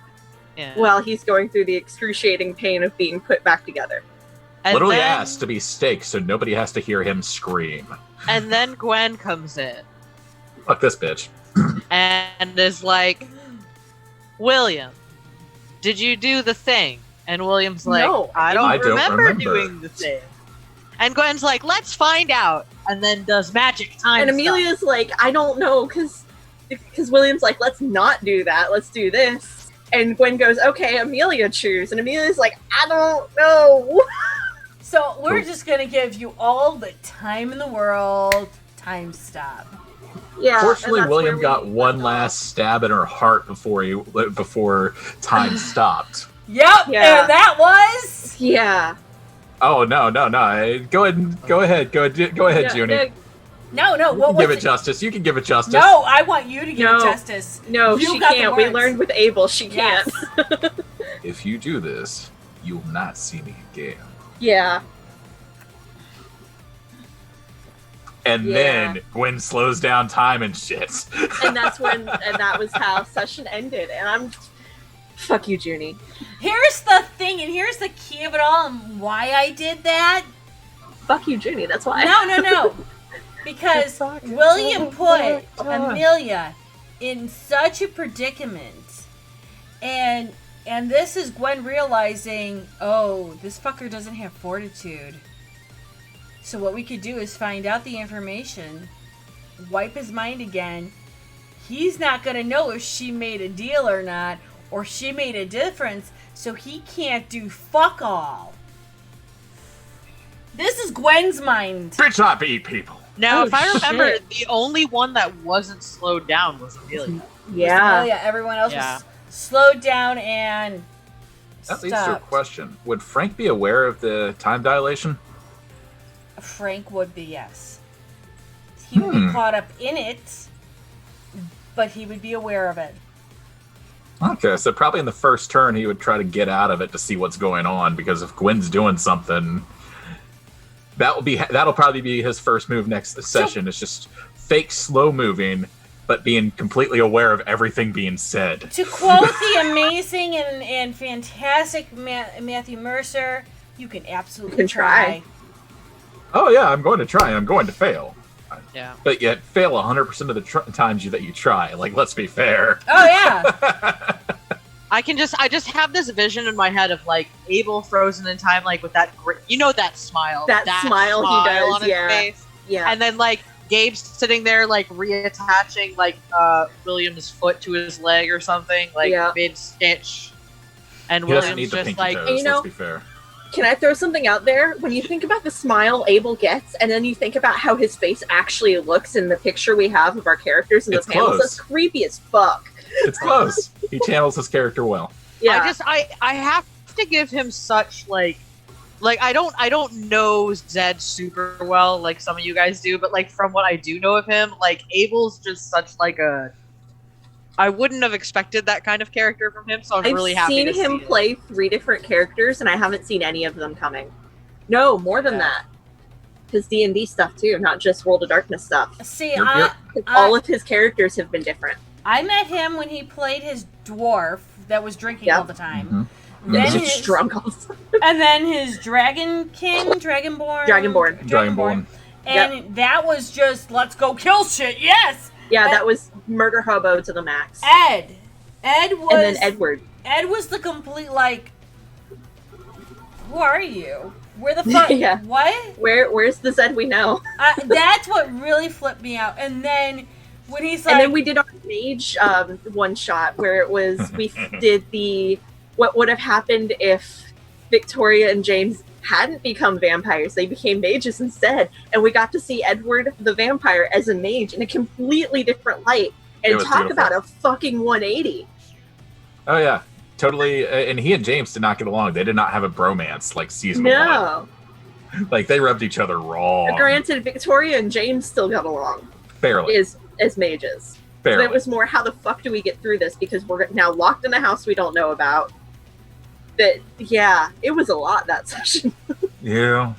Speaker 4: Yeah.
Speaker 1: while he's going through the excruciating pain of being put back together.
Speaker 4: And
Speaker 2: Literally
Speaker 4: then,
Speaker 2: asked to be staked so nobody has to hear him scream.
Speaker 4: And then Gwen comes in
Speaker 2: Fuck this bitch.
Speaker 4: and is like, William, did you do the thing? And William's like,
Speaker 1: No,
Speaker 4: I don't,
Speaker 2: I don't
Speaker 4: remember
Speaker 2: remember.
Speaker 4: doing the thing. And Gwen's like, let's find out. And then does magic time
Speaker 1: And Amelia's like, I don't know, because William's like, let's not do that. Let's do this. And Gwen goes, okay, Amelia choose. And Amelia's like, I don't know.
Speaker 3: So we're just gonna give you all the time in the world. Time stop.
Speaker 1: Yeah.
Speaker 2: Fortunately,
Speaker 1: and that's
Speaker 2: William
Speaker 1: where
Speaker 2: got
Speaker 1: we
Speaker 2: one
Speaker 1: left
Speaker 2: last stab in her heart before time stopped.
Speaker 3: Yep,
Speaker 1: Yeah.
Speaker 3: and that was.
Speaker 1: off. Yeah.
Speaker 2: Oh no! Go ahead,
Speaker 1: Yeah,
Speaker 2: Junie.
Speaker 3: No, what
Speaker 2: Give
Speaker 3: was
Speaker 2: it justice. You can give it justice.
Speaker 3: No, I want you to give
Speaker 1: No.
Speaker 3: justice.
Speaker 1: No,
Speaker 3: You
Speaker 1: she
Speaker 3: got the
Speaker 1: can't. We
Speaker 3: words.
Speaker 1: learned with Abel, she can't.
Speaker 3: Yes.
Speaker 2: If you do this, you will not see me again.
Speaker 1: Yeah.
Speaker 2: And
Speaker 1: Yeah.
Speaker 2: then Gwen slows down time and shit.
Speaker 1: And that was how session ended. And I'm, fuck you, Junie.
Speaker 3: Here's the thing, and here's the key of it all, and why I did that.
Speaker 1: Fuck you, Junie. That's why.
Speaker 3: No. Because William put Amelia in such a predicament, and this is Gwen realizing, oh, this fucker doesn't have fortitude. So what we could do is find out the information, wipe his mind again. He's not gonna know if she made a deal or not, or she made a difference, so he can't do fuck all. This is Gwen's mind.
Speaker 2: Bitch not eat people.
Speaker 4: Now,
Speaker 1: Oh,
Speaker 4: if I remember,
Speaker 1: shit.
Speaker 4: the only one that wasn't slowed down was Amelia.
Speaker 1: Yeah.
Speaker 3: Oh yeah, everyone else
Speaker 4: Yeah.
Speaker 3: was slowed down and
Speaker 2: That leads to a
Speaker 3: stopped.
Speaker 2: question. Would Frank be aware of the time dilation?
Speaker 3: Frank would be, yes. He would be caught up in it, but he would be aware of it.
Speaker 2: Okay, so probably in the first turn he would try to get out of it to see what's going on, because if Gwen's doing something, that'll probably be his first move next session. It's just fake slow moving, but being completely aware of everything being said.
Speaker 3: To quote the amazing and fantastic Matthew Mercer, you can absolutely
Speaker 1: You can try.
Speaker 2: Oh yeah, I'm going to try. I'm going to fail.
Speaker 4: Yeah.
Speaker 2: But yet fail 100% of the times that you try. Like, let's be fair.
Speaker 3: Oh yeah.
Speaker 4: I just have this vision in my head of Abel frozen in time, with that that smile,
Speaker 1: That smile he does,
Speaker 4: on his
Speaker 1: yeah.
Speaker 4: face,
Speaker 1: Yeah.
Speaker 4: and then Gabe's sitting there reattaching William's foot to his leg or something
Speaker 1: Yeah.
Speaker 4: mid stitch, and
Speaker 2: He doesn't
Speaker 4: William's
Speaker 2: need the
Speaker 4: just
Speaker 2: pinky toes,
Speaker 1: You know-
Speaker 2: let's be fair.
Speaker 1: Can I throw something out there? When you think about the smile Abel gets, and then you think about how his face actually looks in the picture we have of our characters in the
Speaker 2: It's
Speaker 1: panels,
Speaker 2: close.
Speaker 1: that's creepy as fuck.
Speaker 2: It's close. He channels his character well.
Speaker 1: Yeah.
Speaker 4: I have to give him such like I don't know Zed super well like some of you guys do, but like from what I do know of him, like Abel's just such like a I wouldn't have expected that kind of character from him, so I'm really happy
Speaker 1: seen
Speaker 4: to
Speaker 1: him
Speaker 4: see
Speaker 1: play 3 different characters, and I haven't seen any of them coming. No, more than
Speaker 4: Yeah.
Speaker 1: that. His D&D stuff too, not just World of Darkness stuff.
Speaker 3: See,
Speaker 2: Yep,
Speaker 3: I,
Speaker 2: yep.
Speaker 1: 'Cause all of his characters have been different.
Speaker 3: I met him when he played his dwarf that was drinking
Speaker 1: Yep.
Speaker 3: all the time.
Speaker 2: Mhm.
Speaker 3: Then
Speaker 1: He's
Speaker 2: Mhm.
Speaker 1: just
Speaker 3: his-
Speaker 1: drunk all the time.
Speaker 3: And then his Dragonborn.
Speaker 2: Dragonborn.
Speaker 3: And that was just, let's go kill shit, yes!
Speaker 1: Yeah, that was murder hobo to the max.
Speaker 3: Ed was...
Speaker 1: And then Edward.
Speaker 3: Ed was the complete, like, who are you? Where the fuck?
Speaker 1: Yeah.
Speaker 3: What?
Speaker 1: Where's the Zed we know?
Speaker 3: That's what really flipped me out. And then when he's like...
Speaker 1: And then we did our mage one shot where it was we did the what would have happened if Victoria and James hadn't become vampires. They became mages instead, and we got to see Edward the vampire as a mage in a completely different light.
Speaker 2: It
Speaker 1: And
Speaker 2: was
Speaker 1: talk
Speaker 2: beautiful.
Speaker 1: about a fucking 180.
Speaker 2: Oh yeah, totally. And he and James did not get along. They did not have a bromance like season one.
Speaker 1: No.
Speaker 2: Like they rubbed each other raw.
Speaker 1: Granted, Victoria and James still got along
Speaker 2: Barely.
Speaker 1: as mages.
Speaker 2: Barely.
Speaker 1: But it was more, how the fuck do we get through this? Because we're now locked in a house we don't know about. But yeah, it was a lot that session.
Speaker 2: Yeah.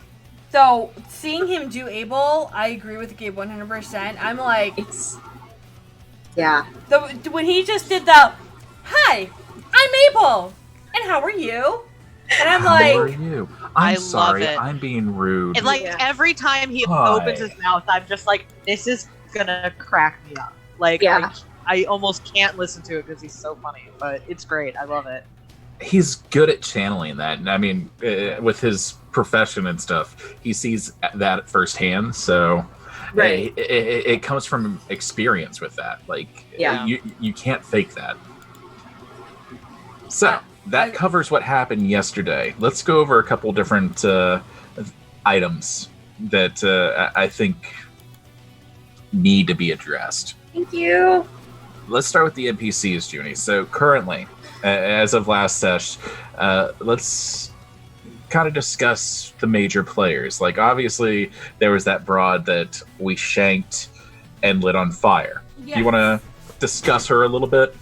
Speaker 3: So, seeing him do Abel, I agree with Gabe 100%. I'm like,
Speaker 1: It's yeah.
Speaker 3: when he just did the, hi, I'm Abel, and how are you? And I'm
Speaker 2: How are
Speaker 3: like,
Speaker 2: you?
Speaker 4: I
Speaker 2: I'm
Speaker 4: love
Speaker 2: sorry.
Speaker 4: it.
Speaker 2: I'm being rude.
Speaker 4: And like
Speaker 1: Yeah.
Speaker 4: every time he
Speaker 2: Hi.
Speaker 4: opens his mouth, I'm just like, this is gonna crack me up. Like,
Speaker 1: Yeah.
Speaker 4: I almost can't listen to it because he's so funny. But it's great. I love it.
Speaker 2: He's good at channeling that. And I mean, with his profession and stuff, he sees that firsthand. So
Speaker 1: Right.
Speaker 2: it comes from experience with that. Like,
Speaker 1: Yeah.
Speaker 2: you can't fake that. So that covers what happened yesterday. Let's go over a couple different items that I think need to be addressed.
Speaker 1: Thank you.
Speaker 2: Let's start with the NPCs, Junie. So currently, as of last sesh, let's kind of discuss the major players. Like, obviously, there was that broad that we shanked and lit on fire.
Speaker 3: yes.
Speaker 2: Do you want to discuss her a little bit?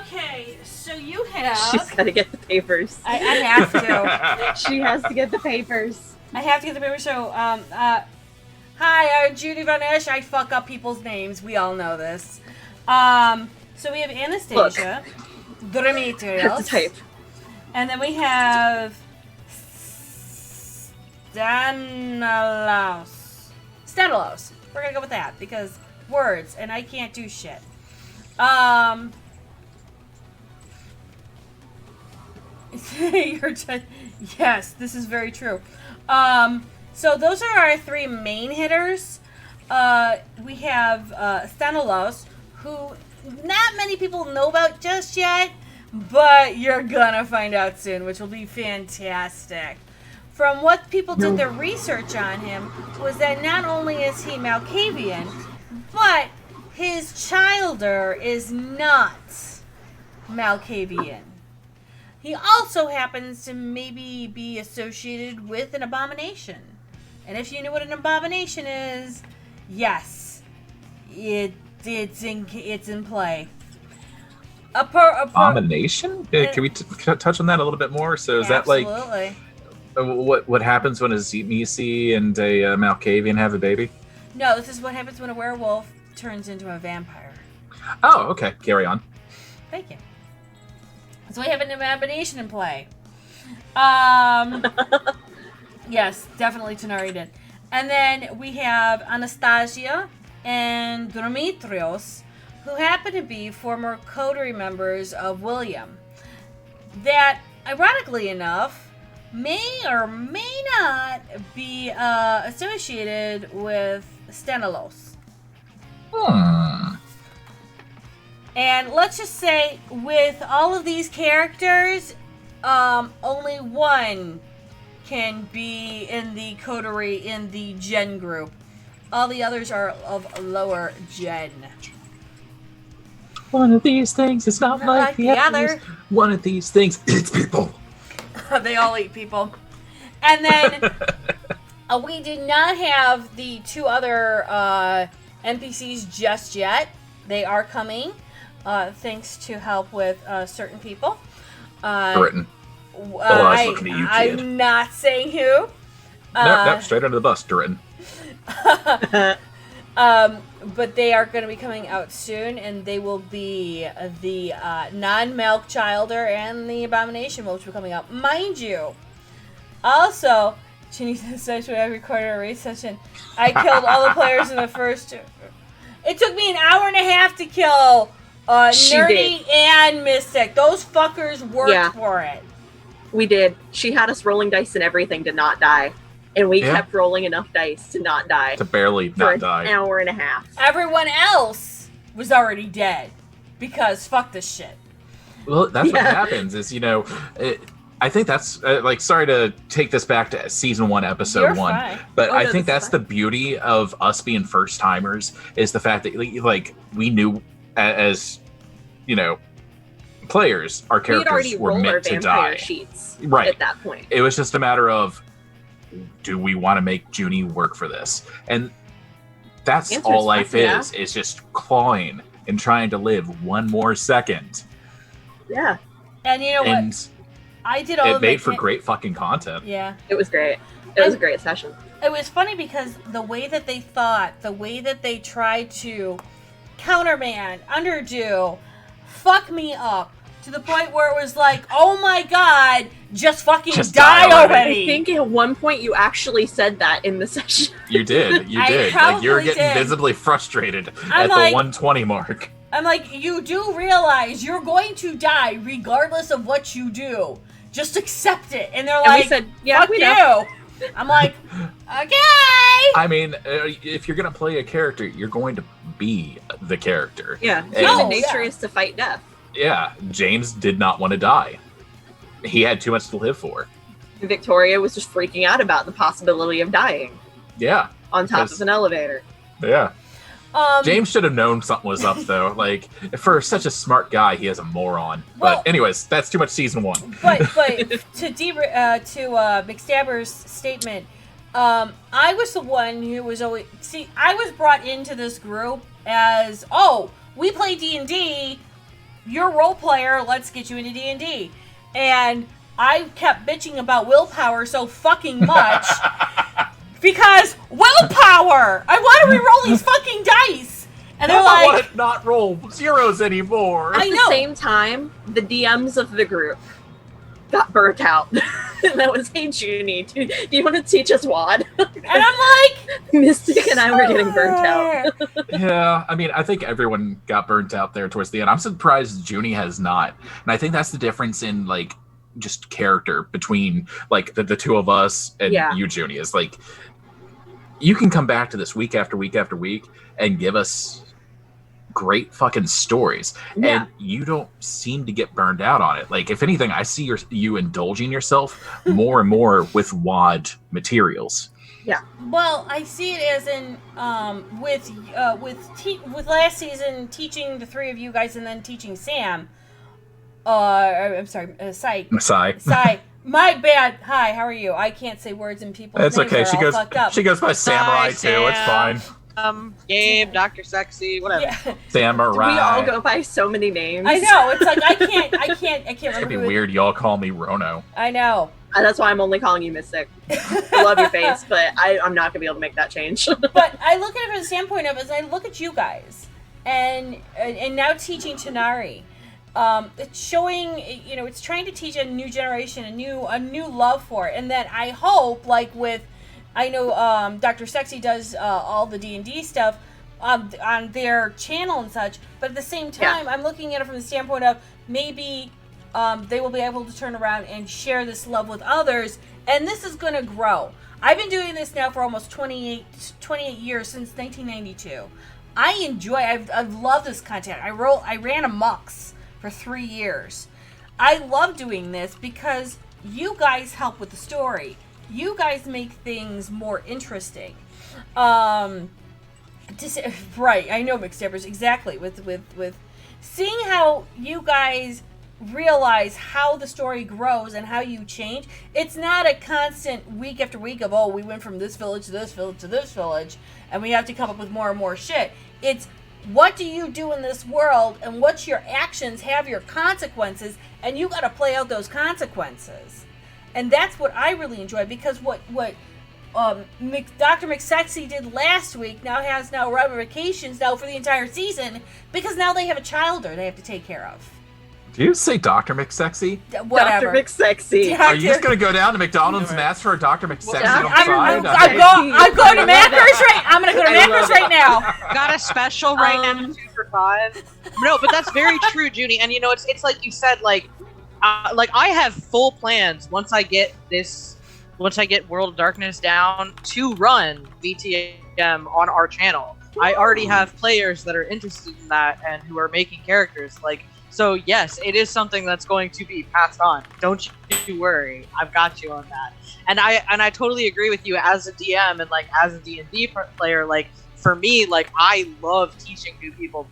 Speaker 3: Okay, so you have...
Speaker 1: She's got to get the papers.
Speaker 3: I have to.
Speaker 1: She has to get the papers.
Speaker 3: I have to get the paper. So, hi, I'm Judy Von Esch. I fuck up people's names. We all know this. So we have Anastasia,
Speaker 1: Have
Speaker 3: Demetrios,
Speaker 1: to type.
Speaker 3: and then we have Stanislaus. We're gonna go with that because words, and I can't do shit. Yes, this is very true. So those are our 3 main hitters. We have Stanislaus, who not many people know about just yet, but you're gonna find out soon, which will be fantastic. From what people did their research on him was that not only is he Malkavian, but his childer is not Malkavian. He also happens to maybe be associated with an abomination. And if you know what an abomination is, yes, it's in play.
Speaker 2: Abomination? Can we touch on that a little bit more? So is that like
Speaker 3: Absolutely.
Speaker 2: what happens when a Nisi and a Malkavian have a baby?
Speaker 3: No, this is what happens when a werewolf turns into a vampire.
Speaker 2: Oh, okay. Carry on.
Speaker 3: Thank you. So we have an abomination in play. Yes, definitely Tanari did. And then we have Anastasia and Demetrios, who happen to be former coterie members of William. That, ironically enough, may or may not be associated with Stanislaus. And let's just say, with all of these characters, only one can be in the coterie in the gen group. All the others are of lower gen.
Speaker 2: One of these things is not like the
Speaker 3: other.
Speaker 2: One of these things eats people.
Speaker 3: They all eat people. And then we did not have the 2 other NPCs just yet. They are coming, thanks to help with certain people.
Speaker 2: Britain. I was looking at you, kid.
Speaker 3: I'm not saying who.
Speaker 2: Nope, straight under the bus, Britain.
Speaker 3: But they are going to be coming out soon, and they will be the non-milk childer and the abomination, which will be coming out. Mind you, also, Ginny says when I recorded a race session, I killed all the players in the first. It took me an hour and a half to kill Nerdy and Mystic. Those fuckers worked for it.
Speaker 1: We did. She had us rolling dice and everything to not die. And we kept rolling enough dice to not die.
Speaker 2: To barely not die.
Speaker 1: For an hour and a half.
Speaker 3: Everyone else was already dead. Because fuck this shit.
Speaker 2: Well, that's what happens is, I think that's, sorry to take this back to season 1, episode
Speaker 3: You're
Speaker 2: 1.
Speaker 3: Fine.
Speaker 2: But I think that's the beauty of us being first timers is the fact that, we knew as, players, our characters were meant to die.
Speaker 1: Sheets
Speaker 2: right.
Speaker 1: At that point.
Speaker 2: It was just a matter of, do we want to make Junie work for this? And that's all life is just clawing and trying to live one more second.
Speaker 1: Yeah.
Speaker 3: And you know what? I did all
Speaker 2: it made for great fucking content.
Speaker 3: Yeah.
Speaker 1: It was great. It was a great session.
Speaker 3: It was funny because the way that they thought, the way that they tried to counterman, underdo, fuck me up to the point where it was like, oh my god, just fucking die already.
Speaker 1: I think at one point you actually said that in the session.
Speaker 2: You did. You did. You were getting visibly frustrated at the 120 mark.
Speaker 3: I'm like, you do realize you're going to die regardless of what you do. Just accept it. And they're like,
Speaker 1: we said, yeah,
Speaker 3: fuck
Speaker 1: we
Speaker 3: you.
Speaker 1: know.
Speaker 3: I'm like, okay.
Speaker 2: I mean, if you're going to play a character, you're going to be the character.
Speaker 1: Yeah. Human nature is to fight death.
Speaker 2: Yeah. James did not want to die. He had too much to live for.
Speaker 1: Victoria was just freaking out about the possibility of dying.
Speaker 2: Yeah.
Speaker 1: On top of an elevator.
Speaker 2: Yeah. James should have known something was up, though. For such a smart guy, he is a moron. Well, but anyways, that's too much season 1.
Speaker 3: But to McStabber's statement, I was the one who was always I was brought into this group as we play D&D. You're a role player. Let's get you into D&D, and I kept bitching about willpower so fucking much. Because willpower! I want to reroll these fucking dice! And they're like,
Speaker 2: I want to not roll zeros anymore.
Speaker 1: At the same time, the DMs of the group got burnt out. And that was, hey, Junie, do you want to teach us WAD?
Speaker 3: And I'm like,
Speaker 1: Mystic and I were getting burnt out.
Speaker 2: Yeah, I mean, I think everyone got burnt out there towards the end. I'm surprised Junie has not. And I think that's the difference in, just character between, the two of us and you, Junie, is, you can come back to this week after week after week and give us great fucking stories, and you don't seem to get burned out on it. If anything, I see you indulging yourself more and more with WAD materials.
Speaker 3: Yeah. Well, I see it as in with last season teaching the 3 of you guys and then teaching Sam. I'm sorry, Sai. My bad. Hi, how are you? I can't say words in people's names.
Speaker 2: It's okay. She goes by Samurai too. It's fine.
Speaker 4: Gabe, Dr. Sexy, whatever.
Speaker 3: Yeah.
Speaker 2: Samurai.
Speaker 1: We all go by so many names.
Speaker 3: I know. It's like I can't
Speaker 2: It's
Speaker 3: remember.
Speaker 2: gonna be weird. Y'all call me Rono.
Speaker 3: I know.
Speaker 1: That's why I'm only calling you Mystic. I love your face, but I'm not gonna be able to make that change.
Speaker 3: But I look at it from the standpoint of, as I look at you guys, and now teaching Tanari. It's showing, it's trying to teach a new generation, a new love for it, and that I hope, I know Dr. Sexy does all the D&D stuff on their channel and such, but at the same time, I'm looking at it from the standpoint of maybe they will be able to turn around and share this love with others, and this is going to grow. I've been doing this now for almost 28 years, since 1992. I've loved this content. I ran a MUX for 3 years. I love doing this because you guys help with the story. you guys make things more interesting. Right, I know Mixtappers, exactly. With seeing how you guys realize how the story grows and how you change. It's not a constant week after week of, oh, we went from this village to this village to this village, and we have to come up with more and more shit. It's, what do you do in this world, and what's your actions have your consequences, and you got to play out those consequences. And that's what I really enjoy, because what Dr. McSexy did last week has ramifications now for the entire season, because now they have a childer they have to take care of.
Speaker 2: Do you say Dr. McSexy?
Speaker 3: Whatever.
Speaker 1: Dr. McSexy.
Speaker 2: Are you just going to go down to McDonald's and ask for a Dr. McSexy on the
Speaker 3: I'm
Speaker 2: side?
Speaker 3: going to Macros right. I'm going to go to Macros right now.
Speaker 4: Got a special right now, 2 for $5. No, but that's very true, Junie. And it's like you said, like I have full plans once I get World of Darkness down to run VTM on our channel. I already have players that are interested in that and who are making characters. So yes, it is something that's going to be passed on. Don't you worry, I've got you on that. And I totally agree with you as a DM and as a D&D player. For me, I love teaching new people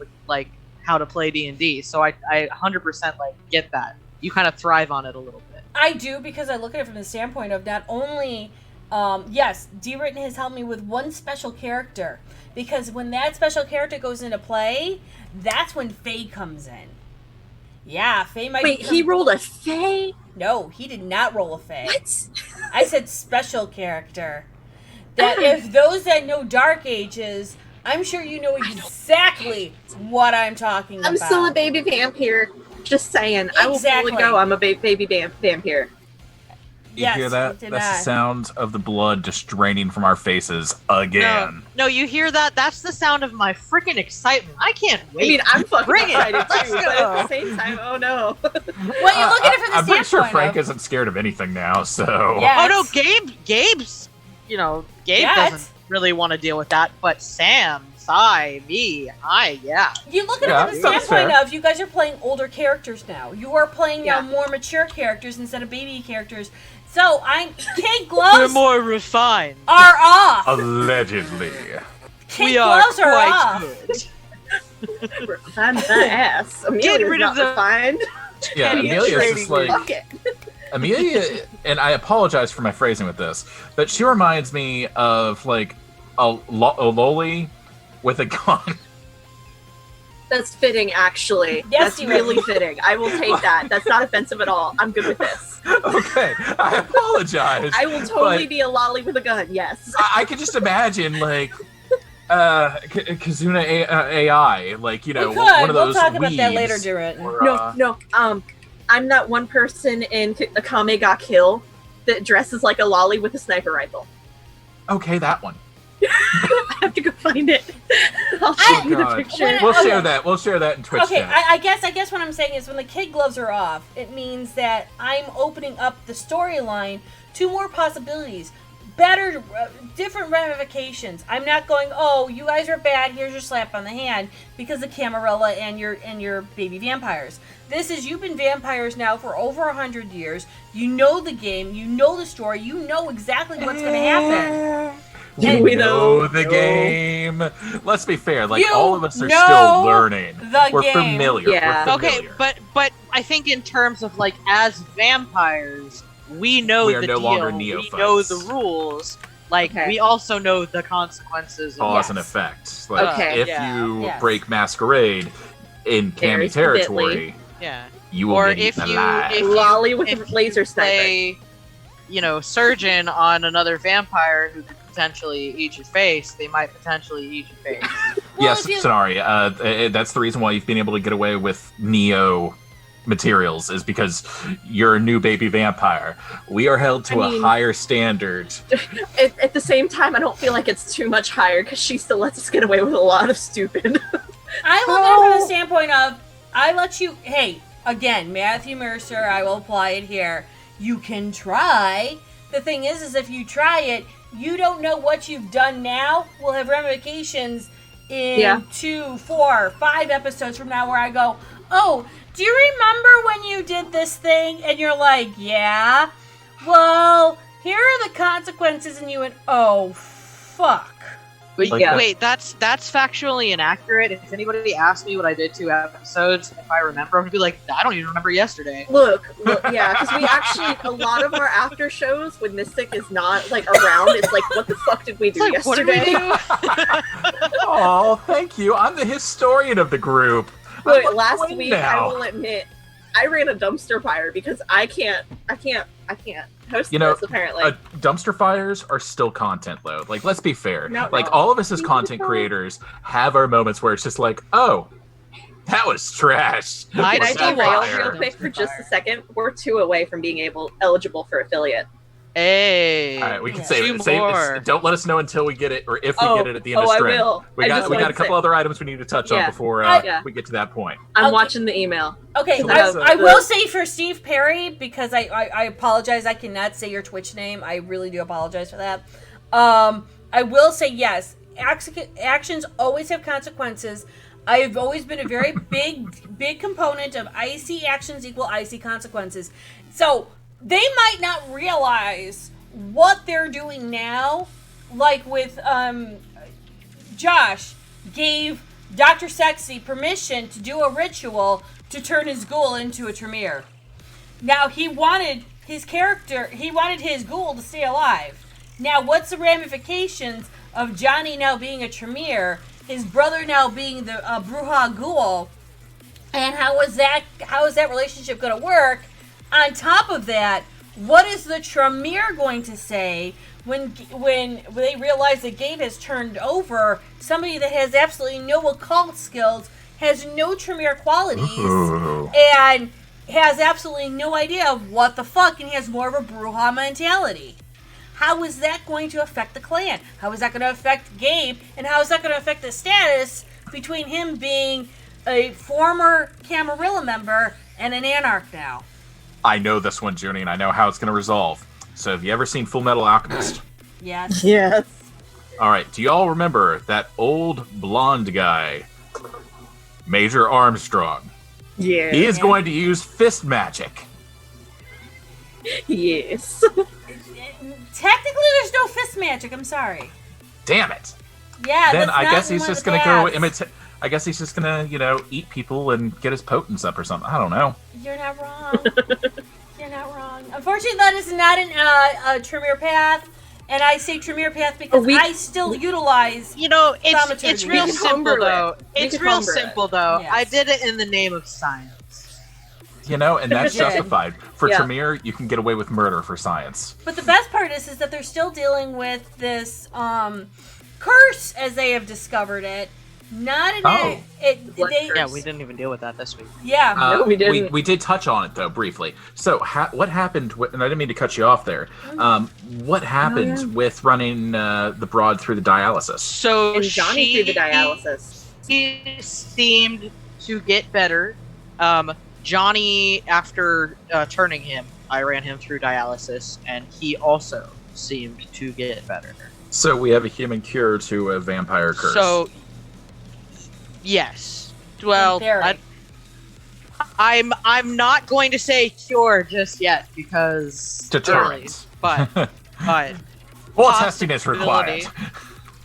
Speaker 4: how to play D&D. So I 100% get that. You kind of thrive on it a little bit.
Speaker 3: I do, because I look at it from the standpoint of not only, yes, D-Written has helped me with one special character, because when that special character goes into play, that's when Faye comes in. Yeah, Faye might.
Speaker 1: Wait, he rolled a Faye?
Speaker 3: No, he did not roll a Faye.
Speaker 1: What?
Speaker 3: I said special character. That if those that know Dark Ages, I'm sure you know exactly what I'm talking about.
Speaker 1: I'm still a baby vampire. Just saying. I will fully go. I'm a baby vampire.
Speaker 2: You hear that? That's the sound of the blood just draining from our faces again.
Speaker 4: No, you hear that? That's the sound of my freaking excitement. I can't wait.
Speaker 1: I mean, I'm fucking excited
Speaker 4: Let's
Speaker 1: too,
Speaker 4: go.
Speaker 1: but at the same time, oh no.
Speaker 3: Well, you look at it from the
Speaker 2: I'm pretty sure
Speaker 3: standpoint
Speaker 2: Frank
Speaker 3: of-
Speaker 2: isn't scared of anything now, so...
Speaker 3: Yeah.
Speaker 4: Oh no, Gabe's, Gabe doesn't really want to deal with that, but Sam, me, yeah.
Speaker 3: You look at it from the
Speaker 2: that's
Speaker 3: standpoint
Speaker 2: fair.
Speaker 3: of, you guys are playing older characters now. You are playing now
Speaker 1: Yeah.
Speaker 3: more mature characters instead of baby characters. So kid gloves
Speaker 4: We're more refined.
Speaker 3: are off.
Speaker 2: Allegedly.
Speaker 3: Kid
Speaker 4: We are
Speaker 3: gloves are
Speaker 4: quite
Speaker 3: off.
Speaker 4: good.
Speaker 1: Refined my ass. Amelia's
Speaker 4: rid
Speaker 1: not
Speaker 4: of the-
Speaker 1: refined.
Speaker 2: Yeah, Amelia's just
Speaker 1: Fuck it.
Speaker 2: Amelia, and I apologize for my phrasing with this, but she reminds me of, a loli with a gun.
Speaker 1: That's fitting, actually.
Speaker 3: Yes,
Speaker 1: That's
Speaker 3: you
Speaker 1: really
Speaker 3: will.
Speaker 1: fitting. I will take that. That's not offensive at all. I'm good with this.
Speaker 2: Okay, I apologize.
Speaker 1: I will totally
Speaker 2: but
Speaker 1: be a lolly with a gun, yes.
Speaker 2: I could just imagine, Kazuna AI,
Speaker 3: We could.
Speaker 2: one of those
Speaker 3: We'll talk about that
Speaker 2: weebs
Speaker 3: later, Durant.
Speaker 2: or,
Speaker 1: No, I'm that one person in Akame ga Kill that dresses like a lolly with a sniper rifle.
Speaker 2: Okay, that one.
Speaker 1: I have to go find it. I'll
Speaker 3: I-
Speaker 1: show you the
Speaker 2: God.
Speaker 1: picture.
Speaker 2: We'll
Speaker 3: Okay.
Speaker 2: share that. We'll share that in Twitch
Speaker 3: Okay,
Speaker 2: chat.
Speaker 3: I guess what I'm saying is when the kid gloves are off, it means that I'm opening up the storyline to more possibilities, better, different ramifications. I'm not going, oh, you guys are bad. Here's your slap on the hand because of Camarilla and your baby vampires. This is, you've been vampires now for over 100 years. You know the game. You know the story. You know exactly what's going to happen.
Speaker 1: Do we
Speaker 2: know
Speaker 1: though?
Speaker 2: the
Speaker 1: No.
Speaker 2: game. Let's be fair.
Speaker 3: You
Speaker 2: All of us are
Speaker 3: know
Speaker 2: still learning.
Speaker 3: the
Speaker 2: We're
Speaker 3: game.
Speaker 2: familiar.
Speaker 1: Yeah.
Speaker 2: We're
Speaker 4: Okay,
Speaker 2: familiar.
Speaker 4: but I think in terms of as vampires, we know
Speaker 2: We are
Speaker 4: the
Speaker 2: no
Speaker 4: deal.
Speaker 2: longer
Speaker 4: We
Speaker 2: neophytes.
Speaker 4: know the rules.
Speaker 1: Okay.
Speaker 4: We also know the consequences.
Speaker 2: Cause
Speaker 3: Yes.
Speaker 2: and effect.
Speaker 1: Okay.
Speaker 2: If
Speaker 4: Yeah.
Speaker 2: you
Speaker 3: Yes.
Speaker 2: break Masquerade in
Speaker 1: Very
Speaker 2: Cammy territory,
Speaker 4: Yeah.
Speaker 2: you will
Speaker 4: Or
Speaker 2: get
Speaker 4: if
Speaker 2: eaten
Speaker 4: you-
Speaker 2: alive.
Speaker 4: if
Speaker 1: Lolly with
Speaker 4: if
Speaker 1: a laser sniper.
Speaker 4: Play, surgeon on another vampire who could potentially eat your face, they might potentially eat your face.
Speaker 3: Well,
Speaker 2: Yes,
Speaker 3: if you-
Speaker 2: Sonari. That's the reason why you've been able to get away with Neo materials, is because you're a new baby vampire. We are held to
Speaker 1: I mean-
Speaker 2: a higher standard.
Speaker 1: At the same time, I don't feel like it's too much higher because she still lets us get away with a lot of stupid.
Speaker 3: I look at it from the standpoint of, I let you, hey, again, Matthew Mercer, I will apply it here. You can try. The thing is if you try it, you don't know what you've done now will have ramifications in 2, 4, 5 episodes from now where I go, oh, do you remember when you did this thing? And you're like, yeah. Well, here are the consequences, and you went, oh, fuck.
Speaker 4: Wait, that's factually inaccurate. If anybody asked me what I did 2 episodes, if I remember, I'm gonna be like, I don't even remember yesterday.
Speaker 1: Look, yeah, because we actually, a lot of our after shows when Mystic is not like around, it's like, what the fuck did we do
Speaker 4: It's like, what
Speaker 1: yesterday?
Speaker 4: did we do?
Speaker 2: Oh, thank you. I'm the historian of the group.
Speaker 1: But
Speaker 2: I'm
Speaker 1: last
Speaker 2: like,
Speaker 1: week,
Speaker 2: now.
Speaker 1: I will admit, I ran a dumpster fire because I can't host
Speaker 2: You know,
Speaker 1: this apparently.
Speaker 2: Dumpster fires are still content, though. Like, let's be fair.
Speaker 1: No,
Speaker 2: like,
Speaker 1: no.
Speaker 2: all of us as content creators have our moments where it's just like, oh, that was trash.
Speaker 4: I
Speaker 1: Can I
Speaker 2: Or that
Speaker 1: derail
Speaker 2: fire.
Speaker 1: real quick for just a second? We're 2 away from being eligible for affiliate.
Speaker 4: Hey.
Speaker 2: All right, we can
Speaker 3: Yeah.
Speaker 2: save
Speaker 4: 2
Speaker 2: it.
Speaker 4: more.
Speaker 2: Don't let us know until we get it, or if we get it at the end of
Speaker 1: I
Speaker 2: stream.
Speaker 1: will.
Speaker 2: We
Speaker 1: I
Speaker 2: got
Speaker 1: just
Speaker 2: we got a
Speaker 1: wanted to
Speaker 2: couple
Speaker 1: say-
Speaker 2: other items we need to touch on
Speaker 1: Yeah.
Speaker 2: before
Speaker 1: Yeah.
Speaker 2: we get to that point.
Speaker 1: I'm
Speaker 3: Okay.
Speaker 1: watching the email.
Speaker 3: Okay,
Speaker 2: So let's,
Speaker 3: I will say for Steve Perry, because I apologize, I cannot say your Twitch name. I really do apologize for that. I will say yes, actions always have consequences. I've always been a very big component of icy actions equal icy consequences. So they might not realize what they're doing now, like with Josh gave Dr. Sexy permission to do a ritual to turn his ghoul into a Tremere. Now he wanted his ghoul to stay alive. Now what's the ramifications of Johnny now being a Tremere, his brother now being the Bruja ghoul, and how is that relationship going to work? On top of that, what is the Tremere going to say when they realize that Gabe has turned over somebody that has absolutely no occult skills, has no Tremere qualities,
Speaker 2: Ooh.
Speaker 3: and has absolutely no idea of what the fuck, and he has more of a Bruja mentality? How is that going to affect the clan? How is that going to affect Gabe? And how is that going to affect the status between him being a former Camarilla member and an Anarch now?
Speaker 2: I know this one, Junie, and I know how it's going to resolve. So, have you ever seen Full Metal Alchemist?
Speaker 3: Yes.
Speaker 1: Yes.
Speaker 2: All right. Do y'all remember that old blonde guy, Major Armstrong?
Speaker 1: Yeah.
Speaker 2: He is
Speaker 3: Yeah.
Speaker 2: going to use fist magic.
Speaker 1: Yes.
Speaker 3: Technically, there's no fist magic. I'm sorry.
Speaker 2: Damn it!
Speaker 3: Yeah.
Speaker 2: Then
Speaker 3: that's
Speaker 2: I
Speaker 3: not
Speaker 2: guess
Speaker 3: in
Speaker 2: he's
Speaker 3: one of
Speaker 2: just
Speaker 3: the
Speaker 2: going to go
Speaker 3: paths.
Speaker 2: imitate. I guess he's just going to, eat people and get his potence up or something. I don't know.
Speaker 3: You're not wrong. You're not wrong. Unfortunately, that is not a Tremere path, and I say Tremere path because
Speaker 1: We-
Speaker 3: I still utilize.
Speaker 4: You know, it's
Speaker 3: Thaumaturgy.
Speaker 4: real
Speaker 1: We can
Speaker 4: simple
Speaker 1: homebrew
Speaker 4: though.
Speaker 1: it. We
Speaker 4: It's
Speaker 1: can
Speaker 4: real
Speaker 1: homebrew it.
Speaker 4: simple though.
Speaker 3: Yes.
Speaker 4: I did it in the name of science.
Speaker 2: And that's
Speaker 3: Yeah.
Speaker 2: justified. For
Speaker 1: Yeah.
Speaker 2: Tremere, you can get away with murder for science.
Speaker 3: But the best part is that they're still dealing with this curse as they have discovered it. Not an
Speaker 2: Oh.
Speaker 1: What
Speaker 3: they
Speaker 1: curse?
Speaker 4: Yeah, we didn't even deal with that this week.
Speaker 3: yeah.
Speaker 1: No, we didn't.
Speaker 2: We did touch on it though briefly. So what happened? And I didn't mean to cut you off there. What happened
Speaker 1: yeah.
Speaker 2: with running the broad through the dialysis?
Speaker 4: So
Speaker 1: And Johnny through the dialysis.
Speaker 4: He seemed to get better. Johnny, after turning him, I ran him through dialysis, and he also seemed to get better.
Speaker 2: So we have a human cure to a vampire curse.
Speaker 4: So, yes. Well,
Speaker 3: In theory.
Speaker 4: I'm not going to say cure just yet because
Speaker 2: deterrent.
Speaker 4: early, but
Speaker 2: Well, testing is required.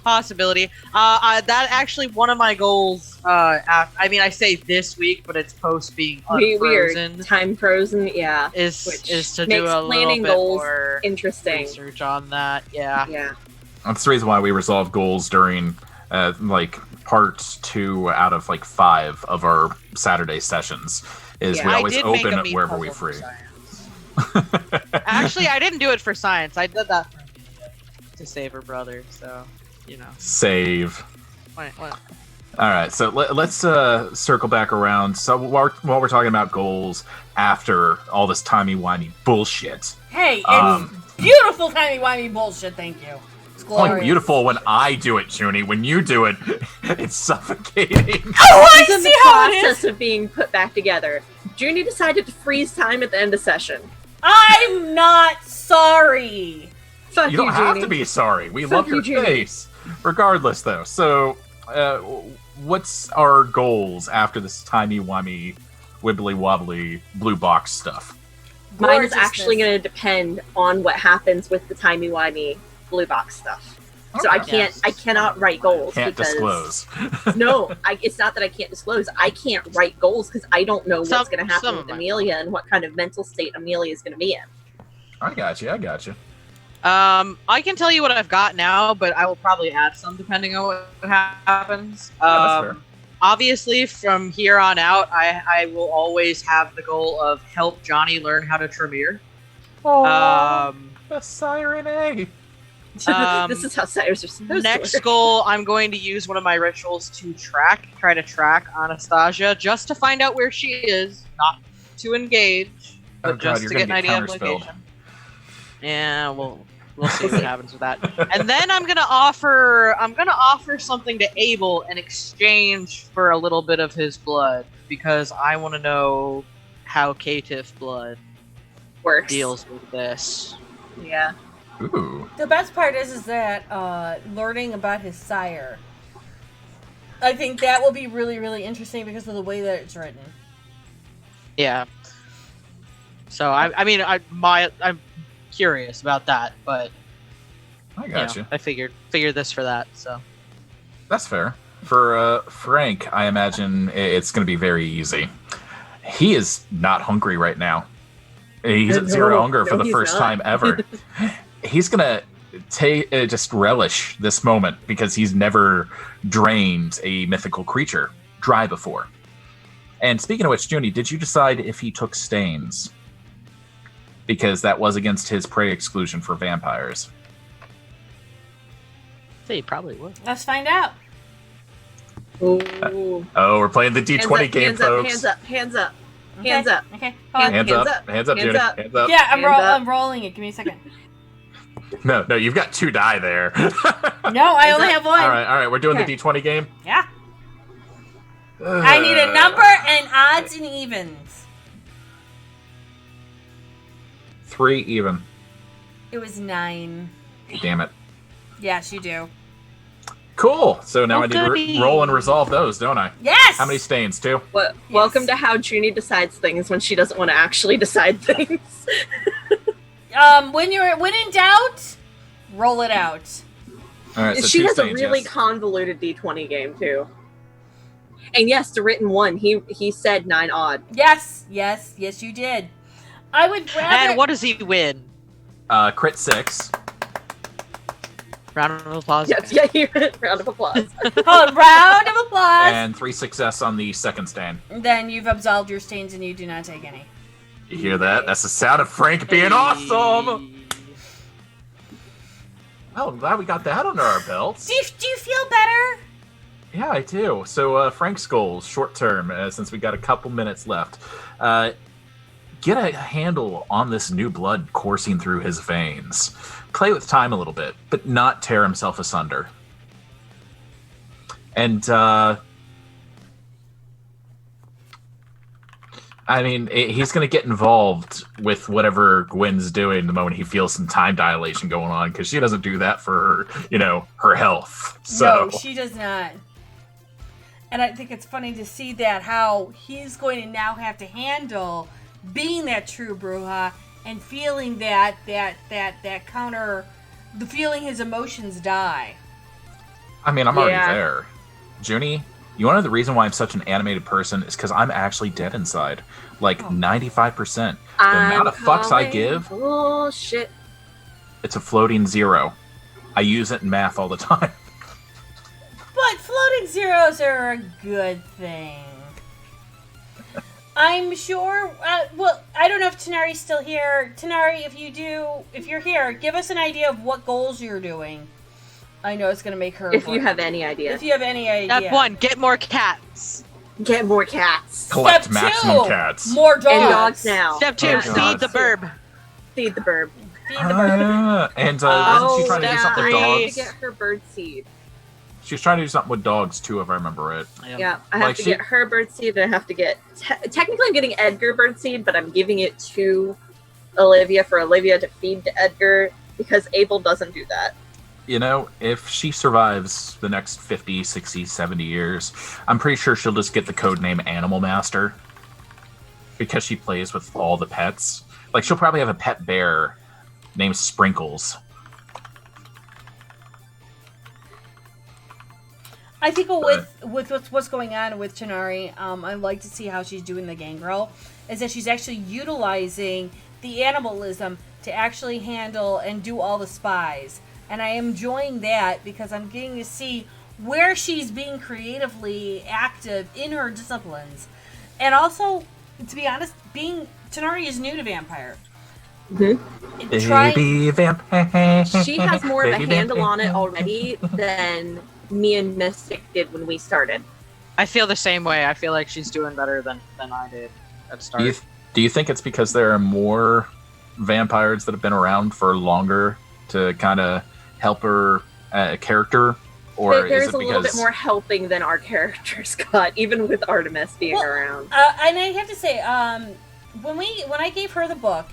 Speaker 4: possibility. That actually one of my goals. I mean, I say this week, but it's post being
Speaker 1: We are
Speaker 4: unfrozen.
Speaker 1: time frozen. Yeah.
Speaker 4: Is
Speaker 1: which
Speaker 4: to
Speaker 1: makes
Speaker 4: do a little
Speaker 1: planning
Speaker 4: bit
Speaker 1: goals
Speaker 4: more
Speaker 1: Interesting.
Speaker 4: research on that. Yeah.
Speaker 1: Yeah.
Speaker 2: That's the reason why we resolve goals during part 2 out of 5 of our Saturday sessions. Is
Speaker 1: Yeah.
Speaker 2: we
Speaker 4: I
Speaker 2: always
Speaker 4: did make a
Speaker 2: open
Speaker 4: meat
Speaker 2: wherever we
Speaker 4: puzzle for
Speaker 2: free.
Speaker 4: science. Actually, I didn't do it for science. I did that for Amelia to save her brother. So,
Speaker 2: Save.
Speaker 4: what?
Speaker 2: All right, so let's circle back around. So while we're talking about goals after all this timey-wimey bullshit,
Speaker 3: Hey, it's
Speaker 2: Um,
Speaker 3: beautiful timey-wimey bullshit. Thank you. It's
Speaker 2: it's
Speaker 3: glorious.
Speaker 2: only beautiful when I do it, Junie. When you do it, it's suffocating.
Speaker 3: Oh, I
Speaker 1: It's in
Speaker 3: see
Speaker 1: the
Speaker 3: how it is.
Speaker 1: process of being put back together. Junie decided to freeze time at the end of session.
Speaker 3: I'm not sorry.
Speaker 1: Fuck
Speaker 2: You don't have
Speaker 1: Junie.
Speaker 2: to be sorry. We
Speaker 1: Fuck
Speaker 2: love
Speaker 1: you,
Speaker 2: your
Speaker 1: Junie.
Speaker 2: face. Regardless, though. So, what's our goals after this timey-wimey, wibbly-wobbly blue box stuff?
Speaker 1: Mine is actually
Speaker 3: gorgeousness.
Speaker 1: going to depend on what happens with the timey-wimey blue box stuff. So
Speaker 2: Okay.
Speaker 1: I cannot write goals.
Speaker 2: Can't
Speaker 1: because,
Speaker 2: disclose.
Speaker 1: No, it's not that I can't disclose. I can't write goals because I don't know what's
Speaker 4: Some-
Speaker 1: going to happen
Speaker 4: some
Speaker 1: with
Speaker 4: of my-
Speaker 1: Amelia and what kind of mental state Amelia is going to be in.
Speaker 2: I got you.
Speaker 4: I can tell you what I've got now, but I will probably add some depending on what happens.
Speaker 2: that's fair.
Speaker 4: Obviously, from here on out, I will always have the goal of help Johnny learn how to Tremere.
Speaker 2: The Siren A.
Speaker 1: This is how sires are supposed
Speaker 4: Next
Speaker 1: to work.
Speaker 4: goal, I'm going to use one of my rituals to try to track Anastasia, just to find out where she is, not to engage, but
Speaker 2: Oh, God,
Speaker 4: just
Speaker 2: you're
Speaker 4: to get an
Speaker 2: gonna get
Speaker 4: idea of
Speaker 2: counterspelled.
Speaker 4: location. Yeah, we'll see what happens with that. And then I'm gonna offer something to Abel in exchange for a little bit of his blood, because I want to know how Caitiff blood
Speaker 1: Works.
Speaker 4: deals with this.
Speaker 1: Yeah.
Speaker 2: Ooh.
Speaker 3: The best part is that learning about his sire. I think that will be really, really interesting because of the way that it's written.
Speaker 4: Yeah. So I'm curious about that, but
Speaker 2: I got you.
Speaker 4: I figured this for that. So
Speaker 2: That's fair. For Frank, I imagine it's going to be very easy. He is not hungry right now. He's at zero hunger for the
Speaker 1: he's
Speaker 2: first
Speaker 1: not.
Speaker 2: time ever. He's going to just relish this moment because he's never drained a mythical creature dry before. And speaking of which, Junie, did you decide if he took stains? Because that was against his prey exclusion for vampires.
Speaker 4: I think he probably would.
Speaker 3: Let's find out.
Speaker 1: Ooh.
Speaker 2: Oh, we're playing the D20 game,
Speaker 1: hands
Speaker 2: folks.
Speaker 1: Hands up, hands up.
Speaker 3: Okay.
Speaker 1: Hands up.
Speaker 3: Okay. Hold on.
Speaker 2: Hands
Speaker 1: Hands
Speaker 2: up.
Speaker 1: up.
Speaker 2: Hands up,
Speaker 1: Hands
Speaker 2: Junie.
Speaker 1: up.
Speaker 2: Hands up.
Speaker 3: Yeah,
Speaker 1: Hands up.
Speaker 3: I'm rolling it. Give me a second.
Speaker 2: No, you've got 2 die there.
Speaker 3: No, I only
Speaker 1: up.
Speaker 3: have one.
Speaker 2: All right, we're doing
Speaker 1: Okay.
Speaker 2: the D20 game.
Speaker 3: Yeah. I need a number and odds and evens.
Speaker 2: 3 even.
Speaker 3: It was 9.
Speaker 2: Damn it.
Speaker 3: Yes, you do.
Speaker 2: Cool. So now
Speaker 4: Oh,
Speaker 2: I need to
Speaker 4: goody.
Speaker 2: roll and resolve those, don't I?
Speaker 3: Yes.
Speaker 2: How many stains? 2?
Speaker 1: Welcome to how Junie decides things when she doesn't want to actually decide things.
Speaker 3: When in doubt, roll it out.
Speaker 2: All right, so
Speaker 1: She
Speaker 2: 2
Speaker 1: has a
Speaker 2: stains,
Speaker 1: really
Speaker 2: yes.
Speaker 1: convoluted D20 game too. And yes, the written one, he said 9 odd.
Speaker 3: Yes, you did. I would rather.
Speaker 4: And what does he win?
Speaker 2: Crit 6.
Speaker 4: Round of applause.
Speaker 1: Yes, yeah, round of applause.
Speaker 3: Hold, round of applause.
Speaker 2: And 3 success on the second stain.
Speaker 3: Then you've absolved your stains and you do not take any.
Speaker 2: You hear that? That's the sound of Frank being awesome. Oh, I'm glad we got that under our belts.
Speaker 3: Do you feel better?
Speaker 2: Yeah, I do. So Frank's goals, short term, since we got a couple minutes left. Get a handle on this new blood coursing through his veins. Play with time a little bit, but not tear himself asunder. And, I mean, he's going to get involved with whatever Gwen's doing the moment he feels some time dilation going on, because she doesn't do that for, her health. So.
Speaker 3: No, she does not. And I think it's funny to see that how he's going to now have to handle being that true Bruja and feeling that counter, the feeling his emotions die.
Speaker 2: I mean, I'm already
Speaker 1: Yeah.
Speaker 2: there. Junie, you want to know the reason why I'm such an animated person is because I'm actually dead inside. Like 95%. The amount of fucks I give,
Speaker 1: Bullshit.
Speaker 2: it's a floating 0. I use it in math all the time.
Speaker 3: But floating zeros are a good thing. I'm sure. Well, I don't know if Tanari's still here. Tanari, if you're here, give us an idea of what goals you're doing. I know it's going to make her.
Speaker 1: If you have any idea.
Speaker 3: If you have any idea.
Speaker 4: Step 1, get more cats.
Speaker 1: Get more cats.
Speaker 2: Collect
Speaker 3: Step
Speaker 2: maximum
Speaker 3: 2,
Speaker 2: cat.
Speaker 3: more dogs.
Speaker 1: And dogs now.
Speaker 4: Step 2,
Speaker 2: Oh,
Speaker 4: feed
Speaker 2: God.
Speaker 4: the burb.
Speaker 1: Feed the bird.
Speaker 3: Feed the bird.
Speaker 2: And wasn't she trying to do
Speaker 4: step
Speaker 2: something with
Speaker 4: 3.
Speaker 2: dogs?
Speaker 1: To get her bird seed.
Speaker 2: She was trying to do something with dogs too, if I remember right.
Speaker 1: Yeah, I have
Speaker 2: Like
Speaker 1: to
Speaker 2: she-
Speaker 1: get her bird seed, and I have to get. Technically, I'm getting Edgar bird seed, but I'm giving it to Olivia for Olivia to feed to Edgar because Abel doesn't do that.
Speaker 2: If she survives the next 50, 60, 70 years, I'm pretty sure she'll just get the code name Animal Master because she plays with all the pets. Like she'll probably have a pet bear named Sprinkles.
Speaker 3: I think with what's going on with Tighnari, I like to see how she's doing the gangrel, is that she's actually utilizing the animalism to actually handle and do all the spies. And I am enjoying that because I'm getting to see where she's being creatively active in her disciplines. And also, to be honest, Tighnari is new to vampire.
Speaker 1: Mm-hmm.
Speaker 2: Baby vampire.
Speaker 1: She has more of a
Speaker 2: Baby
Speaker 1: handle on it
Speaker 2: vampire.
Speaker 1: already than me and Mystic did when we started.
Speaker 4: I feel the same way. I feel like she's doing better than I did at the start.
Speaker 2: Do you think it's because there are more vampires that have been around for longer to kind of help her character? Or
Speaker 1: There's
Speaker 2: is it
Speaker 1: a little bit
Speaker 2: because
Speaker 1: more helping than our characters got, even with Artemis being around.
Speaker 3: And I have to say, when I gave her the book,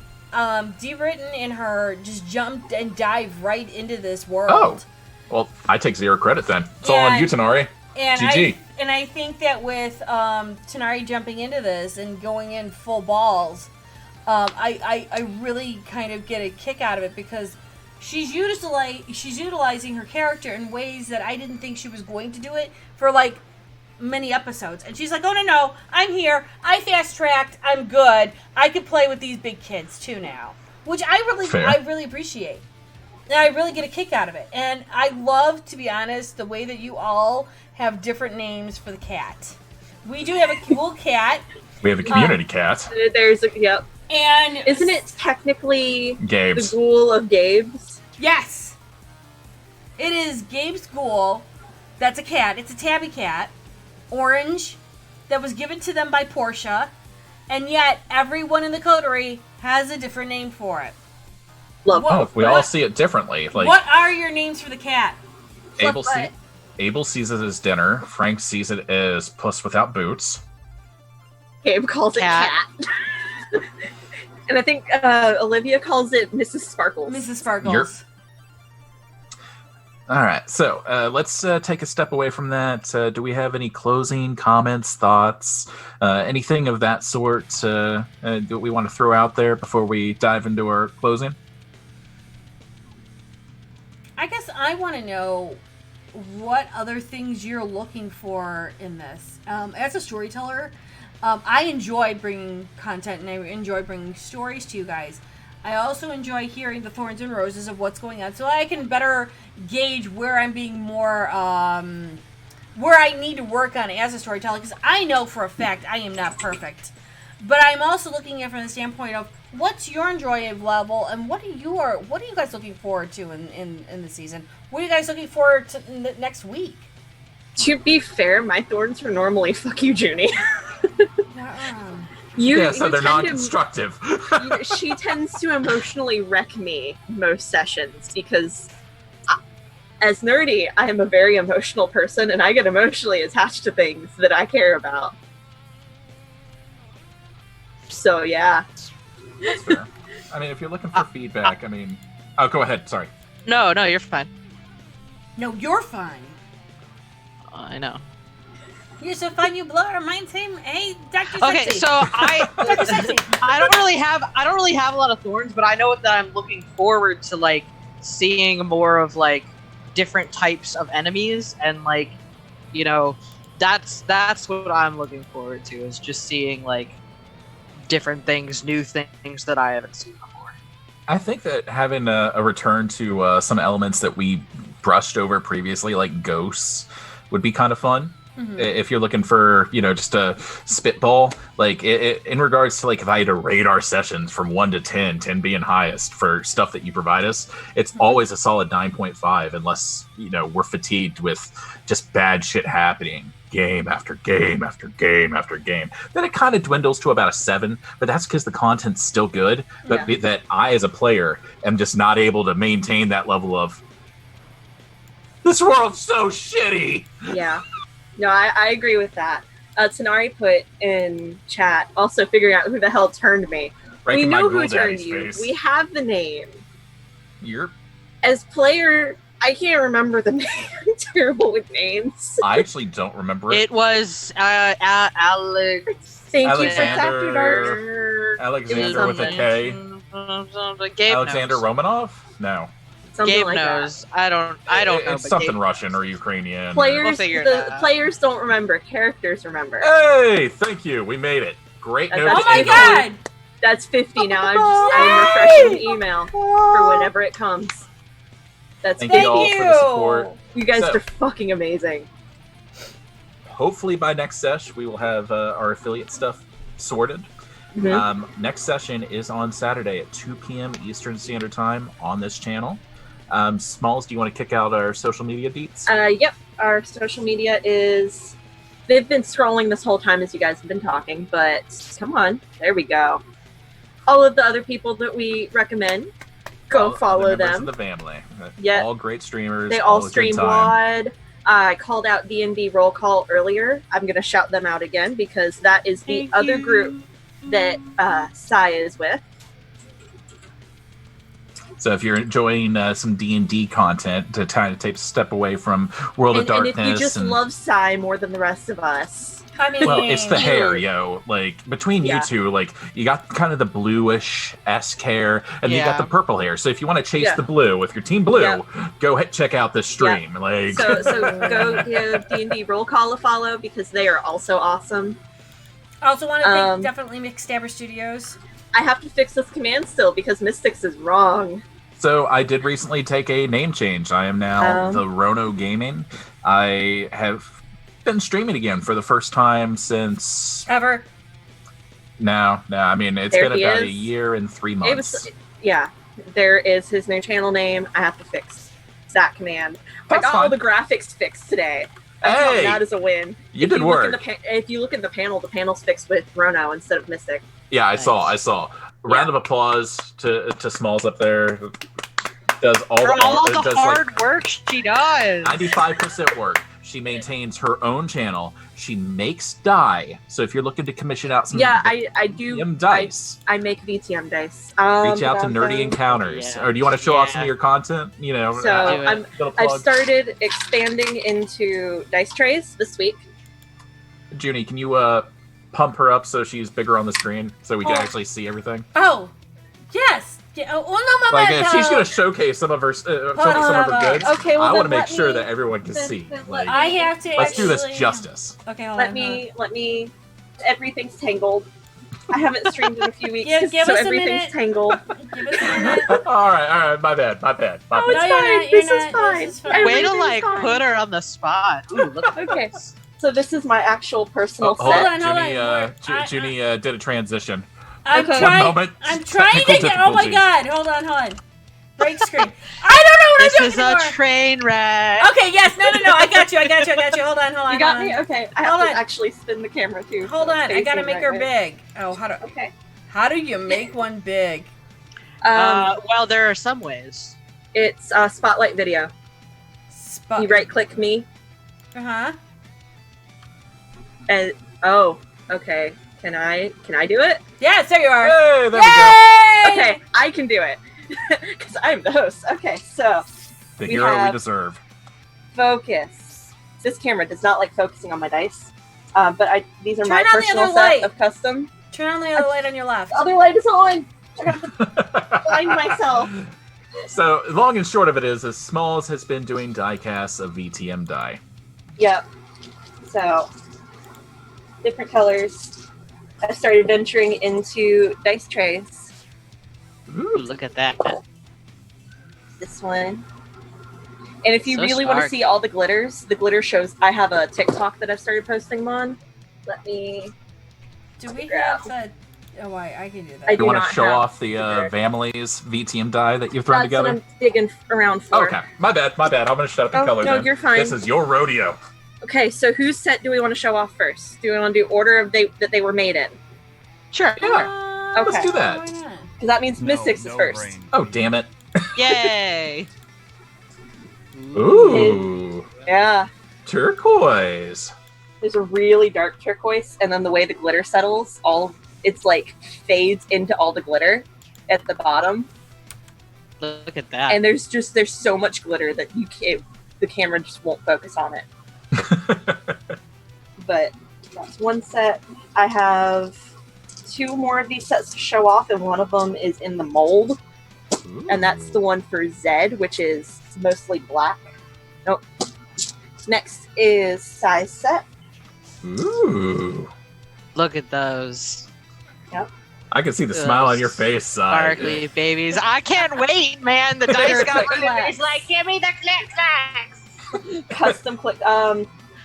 Speaker 3: Dee Britton and her just jumped and dived right into this world.
Speaker 2: Oh. Well, I take 0 credit then. It's all on you, Tighnari.
Speaker 3: And
Speaker 2: GG.
Speaker 3: I think that with Tighnari jumping into this and going in full balls, I really kind of get a kick out of it because she's utilizing her character in ways that I didn't think she was going to do it for like many episodes. And she's like, oh no, I'm here. I fast tracked. I'm good. I can play with these big kids too now, which I really appreciate. And I really get a kick out of it. And I love, to be honest, the way that you all have different names for the cat. We do have a cool cat.
Speaker 2: We have a community cat.
Speaker 1: Yep.
Speaker 3: And
Speaker 1: Isn't it technically
Speaker 2: Gabe's.
Speaker 1: the ghoul of Gabe's?
Speaker 3: Yes. It is Gabe's ghoul. That's a cat. It's a tabby cat. Orange. That was given to them by Portia. And yet, everyone in the coterie has a different name for it.
Speaker 1: Love.
Speaker 2: Oh, we all see it differently. Like
Speaker 3: What are your names for the cat?
Speaker 2: Abel sees it as dinner. Frank sees it as Puss Without Boots.
Speaker 1: Gabe calls
Speaker 4: Cat.
Speaker 1: it cat. And I think Olivia calls it Mrs. Sparkles.
Speaker 3: Mrs. Sparkles.
Speaker 2: All right, so let's take a step away from that. Do we have any closing comments, thoughts, anything of that sort that we want to throw out there before we dive into our closing?
Speaker 3: I guess I want to know what other things you're looking for in this. As a storyteller, I enjoy bringing content and I enjoy bringing stories to you guys. I also enjoy hearing the thorns and roses of what's going on so I can better gauge where I'm being more, where I need to work on as a storyteller, because I know for a fact I am not perfect. But I'm also looking at it from the standpoint of what's your enjoyable level and what are you guys looking forward to in the season? What are you guys looking forward to next week?
Speaker 1: To be fair, my thorns are normally fuck you, Junie.
Speaker 2: So they're non-constructive.
Speaker 1: She tends to emotionally wreck me most sessions because, as nerdy, I am a very emotional person and I get emotionally attached to things that I care about. So, yeah.
Speaker 2: That's fair. I mean, if you're looking for feedback, I mean... Oh, go ahead. Sorry.
Speaker 4: No, you're fine.
Speaker 3: No, you're fine.
Speaker 4: I know.
Speaker 3: You're so fun, you blow our mind team. Hey, Dr.
Speaker 4: Okay,
Speaker 3: Sexy.
Speaker 4: so
Speaker 3: Dr. Sexy.
Speaker 4: I don't really have a lot of thorns, but I know that I'm looking forward to like seeing more of like different types of enemies and like, you know, that's what I'm looking forward to, is just seeing like different things, new things that I haven't seen before.
Speaker 2: I think that having a return to some elements that we brushed over previously, like ghosts, would be kind of fun. Mm-hmm. If you're looking for, just a spitball, like in regards to like if I had to rate our sessions from 1 to 10, 10 being highest for stuff that you provide us, it's always a solid 9.5 unless, we're fatigued with just bad shit happening game after game after game after game. Then it kind of dwindles to about a 7, but that's because the content's still good, but that I as a player am just not able to maintain that level of this world's so shitty.
Speaker 1: Yeah. No, I agree with that. Tighnari put in chat, also figuring out who the hell turned me.
Speaker 2: Right,
Speaker 1: we know who
Speaker 2: Ghoul
Speaker 1: turned
Speaker 2: Daddy's
Speaker 1: you.
Speaker 2: face.
Speaker 1: We have the name.
Speaker 2: You're...
Speaker 1: As player, I can't remember the name. I'm terrible with names.
Speaker 2: I actually don't remember it.
Speaker 4: It was Alex.
Speaker 1: Thank you for
Speaker 2: Alexander.
Speaker 1: After Dark.
Speaker 2: Alexander with a K.
Speaker 4: Gabe
Speaker 2: Alexander
Speaker 4: knows.
Speaker 2: Romanov? No.
Speaker 1: Something
Speaker 4: Gabe
Speaker 1: like
Speaker 4: knows. I don't know.
Speaker 2: It's
Speaker 4: but
Speaker 2: something
Speaker 4: Gabe
Speaker 2: Russian
Speaker 4: knows.
Speaker 2: or Ukrainian.
Speaker 1: that. Players,
Speaker 4: We'll figure it
Speaker 1: the
Speaker 4: out.
Speaker 1: players don't remember. Characters remember.
Speaker 2: Hey, thank you. We made it. Great
Speaker 1: Oh
Speaker 2: notice.
Speaker 3: Oh my god!
Speaker 1: That's 50 now. I'm refreshing the email for whenever it comes. That's
Speaker 2: Thank
Speaker 1: 50.
Speaker 2: you all for the support.
Speaker 1: You guys
Speaker 2: So-
Speaker 1: are fucking amazing.
Speaker 2: Hopefully by next sesh we will have our affiliate stuff sorted.
Speaker 1: Mhm.
Speaker 2: Next session is on Saturday at 2 p.m. Eastern Standard Time on this channel. Smalls, do you want to kick out our social media deets?
Speaker 1: Yep, our social media is. They've been scrolling this whole time as you guys have been talking, but come on, there we go. All of the other people that we recommend, go
Speaker 2: All the
Speaker 1: follow
Speaker 2: members
Speaker 1: them.
Speaker 2: of the family.
Speaker 1: Yeah.
Speaker 2: All great streamers.
Speaker 1: They all
Speaker 2: a good
Speaker 1: stream
Speaker 2: time.
Speaker 1: WOD. I called out D&D Roll Call earlier. I'm going to shout them out again because that is the other group that Sai is with.
Speaker 2: So if you're enjoying some D&D content to kind of take a step away from World of
Speaker 1: And
Speaker 2: Darkness,
Speaker 1: if you just love Sai more than the rest of us,
Speaker 3: I mean,
Speaker 2: well, it's the hair,
Speaker 1: Ew.
Speaker 2: yo. Like between
Speaker 1: Yeah.
Speaker 2: you two, like you got kind of the bluish-esque hair, and you got
Speaker 4: Yeah.
Speaker 2: the purple hair. So if you want to chase
Speaker 1: Yeah.
Speaker 2: the blue with your team blue,
Speaker 1: Yeah.
Speaker 2: go ahead check out this stream. Like
Speaker 1: so go give D&D Roll Call a follow because they are also awesome.
Speaker 3: I also want to thank
Speaker 1: Um,
Speaker 3: definitely McStabber Studios.
Speaker 1: I have to fix this command still because Mystics is wrong.
Speaker 2: So I did recently take a name change. I am now the Rono Gaming. I have been streaming again for the first time since
Speaker 3: Ever.
Speaker 2: no. I mean it's
Speaker 1: There
Speaker 2: been
Speaker 1: he
Speaker 2: about a
Speaker 1: is.
Speaker 2: year and 3
Speaker 1: It
Speaker 2: months.
Speaker 1: was, yeah, there is his new channel name. I have to fix that command. I
Speaker 2: That's
Speaker 1: got all
Speaker 2: fine.
Speaker 1: the graphics fixed today. I count
Speaker 2: Hey!
Speaker 1: that as a win.
Speaker 2: You
Speaker 1: If
Speaker 2: did
Speaker 1: look in
Speaker 2: work.
Speaker 1: if you look in the panel's fixed with Rono instead of Mystic.
Speaker 2: Yeah, I
Speaker 4: Nice.
Speaker 2: saw. Round of applause to Smalls up there. Does all
Speaker 4: For all the
Speaker 2: does
Speaker 4: hard work she does.
Speaker 2: 95% work. She maintains her own channel. She makes die. So if you're looking to commission out some
Speaker 1: Yeah, I do.
Speaker 2: VTM dice,
Speaker 1: I make VTM dice.
Speaker 2: reach out to Nerdy Encounters.
Speaker 4: Yeah.
Speaker 2: Or do you want to show off some of
Speaker 4: Yeah.
Speaker 2: your content? You know,
Speaker 1: So
Speaker 4: Do it.
Speaker 1: I've started expanding into dice trays this week.
Speaker 2: Junie, can you pump her up so she's bigger on the screen so we can
Speaker 3: Oh.
Speaker 2: actually see everything?
Speaker 3: Oh, yes. Yeah. Oh, no, my
Speaker 2: Like
Speaker 3: bad.
Speaker 2: if she's gonna showcase some of her some of her goods,
Speaker 1: Okay, well
Speaker 2: I want to
Speaker 1: then
Speaker 2: make
Speaker 1: let
Speaker 2: sure
Speaker 1: me-
Speaker 2: that everyone can
Speaker 1: then-
Speaker 2: see.
Speaker 1: then
Speaker 2: Like,
Speaker 1: let
Speaker 3: I have to.
Speaker 2: let's do this
Speaker 3: actually-
Speaker 2: justice.
Speaker 3: Okay, hold
Speaker 1: Let
Speaker 3: on.
Speaker 1: me. Everything's tangled. I haven't streamed in a few weeks,
Speaker 3: Yeah, give
Speaker 1: so
Speaker 3: us a
Speaker 1: everything's
Speaker 3: minute.
Speaker 1: tangled.
Speaker 3: Give us a minute.
Speaker 2: all right, my bad.
Speaker 1: Oh,
Speaker 3: No,
Speaker 1: it's
Speaker 3: you're
Speaker 1: fine.
Speaker 3: not,
Speaker 1: This
Speaker 3: you're
Speaker 1: is
Speaker 3: not.
Speaker 1: fine.
Speaker 3: This is fine.
Speaker 4: Way to
Speaker 1: Everything's
Speaker 4: like
Speaker 1: fine.
Speaker 4: put her on the spot. Ooh, look at
Speaker 1: Okay.
Speaker 4: this.
Speaker 1: So this is my actual personal
Speaker 2: Hold
Speaker 1: set.
Speaker 3: on, hold
Speaker 2: Junie,
Speaker 3: on.
Speaker 2: Junie did a transition.
Speaker 3: I'm
Speaker 1: Okay.
Speaker 3: trying.
Speaker 2: One moment.
Speaker 3: I'm trying to
Speaker 2: Technical
Speaker 3: get. Oh my
Speaker 2: difficulties.
Speaker 3: god! Hold on. Break screen. I don't know what
Speaker 4: This
Speaker 3: I'm
Speaker 4: is
Speaker 3: doing
Speaker 4: a
Speaker 3: anymore.
Speaker 4: train wreck.
Speaker 3: Okay. Yes. No. I got you. Hold on.
Speaker 1: You got me? Okay. I have
Speaker 3: Hold
Speaker 1: to
Speaker 3: on.
Speaker 1: actually spin the camera too.
Speaker 3: Hold
Speaker 1: so
Speaker 3: on.
Speaker 1: it's
Speaker 3: I gotta
Speaker 1: facing
Speaker 3: make
Speaker 1: right
Speaker 3: her
Speaker 1: way.
Speaker 3: big. Oh,
Speaker 1: Okay.
Speaker 3: how do you make one big?
Speaker 4: Well, there are some ways.
Speaker 1: It's Spotlight Video.
Speaker 3: Spot.
Speaker 1: You right click me
Speaker 3: Uh-huh.
Speaker 1: and okay. Can I do it?
Speaker 3: Yes, there you are.
Speaker 2: Hey, there we go.
Speaker 3: Yay!
Speaker 1: Okay, I can do it because I'm the host. Okay, so
Speaker 2: The
Speaker 1: We
Speaker 2: hero we
Speaker 1: have-
Speaker 2: deserve.
Speaker 1: focus. This camera does not like focusing on my dice, but these are
Speaker 3: Turn
Speaker 1: my
Speaker 3: on the
Speaker 1: personal
Speaker 3: other
Speaker 1: set
Speaker 3: light.
Speaker 1: of custom.
Speaker 3: Turn on the other light on your left.
Speaker 1: The other light is on. I gotta find myself.
Speaker 2: So, long and short of it is Smalls has been doing die casts of VTM die.
Speaker 1: Yep. So different colors. I started venturing into dice trays.
Speaker 4: Ooh, look at that.
Speaker 1: This one. And if you
Speaker 4: So
Speaker 1: really want to
Speaker 4: smart.
Speaker 1: see all the glitter shows. I have a TikTok that I've started posting them on. Let me.
Speaker 3: Do we
Speaker 1: Yeah.
Speaker 3: have that? Oh, I can do that.
Speaker 1: I
Speaker 2: You
Speaker 1: do
Speaker 2: want
Speaker 1: not
Speaker 2: to show
Speaker 1: have
Speaker 2: off the
Speaker 1: either.
Speaker 2: Families VTM die that you've thrown
Speaker 1: That's what
Speaker 2: together?
Speaker 1: I'm digging around for.
Speaker 2: Okay, my bad. I'm gonna shut up and
Speaker 1: Oh,
Speaker 2: color
Speaker 1: no,
Speaker 2: then.
Speaker 1: you're fine.
Speaker 2: This is your rodeo.
Speaker 1: Okay, so whose set do we want to show off first? Do we want to do order of that they were made in?
Speaker 4: Sure.
Speaker 2: Yeah.
Speaker 1: Okay.
Speaker 2: Let's do that.
Speaker 3: Why not?
Speaker 1: Because that means Mystics is first.
Speaker 5: brain.
Speaker 2: Oh, damn it.
Speaker 4: Yay.
Speaker 2: Ooh.
Speaker 1: Yeah.
Speaker 2: Turquoise.
Speaker 1: There's a really dark turquoise, and then the way the glitter settles, it's like fades into all the glitter at the bottom.
Speaker 4: Look at that.
Speaker 1: And there's so much glitter that the camera just won't focus on it. But that's one set. I have 2 more of these sets to show off, and one of them is in the mold. And that's the one for Zed, which is mostly black. Nope. Next is size set.
Speaker 2: Ooh.
Speaker 4: Look at those
Speaker 2: I can see the smile on your face,
Speaker 4: sparkly babies. I can't wait, man. The dice got He's like, give me the click-clacks.
Speaker 1: Custom click.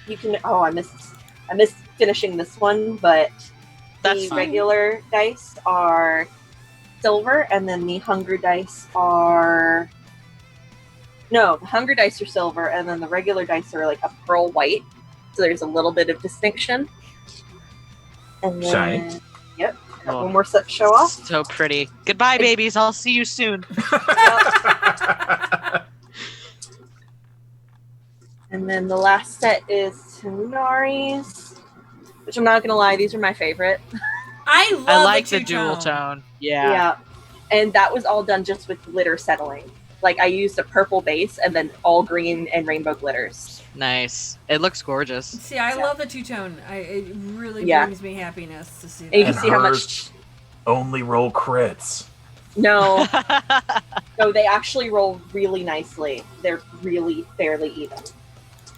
Speaker 1: You can. Oh, I missed finishing this one, but
Speaker 4: That's
Speaker 1: the
Speaker 4: fine.
Speaker 1: regular dice are silver, and then the hunger dice are. No, the hunger dice are silver, and then the regular dice are like a pearl white. So there's a little bit of distinction. And then,
Speaker 2: Shiny.
Speaker 1: Yep. Got
Speaker 4: Oh.
Speaker 1: one more set to show off.
Speaker 4: So pretty. Goodbye, babies. I'll see you soon.
Speaker 1: And then the last set is Tanari's, which I'm not gonna lie, these are my favorite.
Speaker 3: I love
Speaker 4: I like
Speaker 3: the
Speaker 4: the dual
Speaker 3: two-tone.
Speaker 4: tone. Yeah.
Speaker 1: Yeah. And that was all done just with glitter settling. Like I used a purple base and then all green and rainbow glitters.
Speaker 4: Nice. It looks gorgeous.
Speaker 3: See, I
Speaker 1: Yeah.
Speaker 3: love the two-tone. It really
Speaker 1: Yeah.
Speaker 3: brings me happiness to see
Speaker 1: And you
Speaker 3: that.
Speaker 1: can see how much.
Speaker 2: hers only roll crits.
Speaker 1: No, no, they actually roll really nicely. They're really fairly even.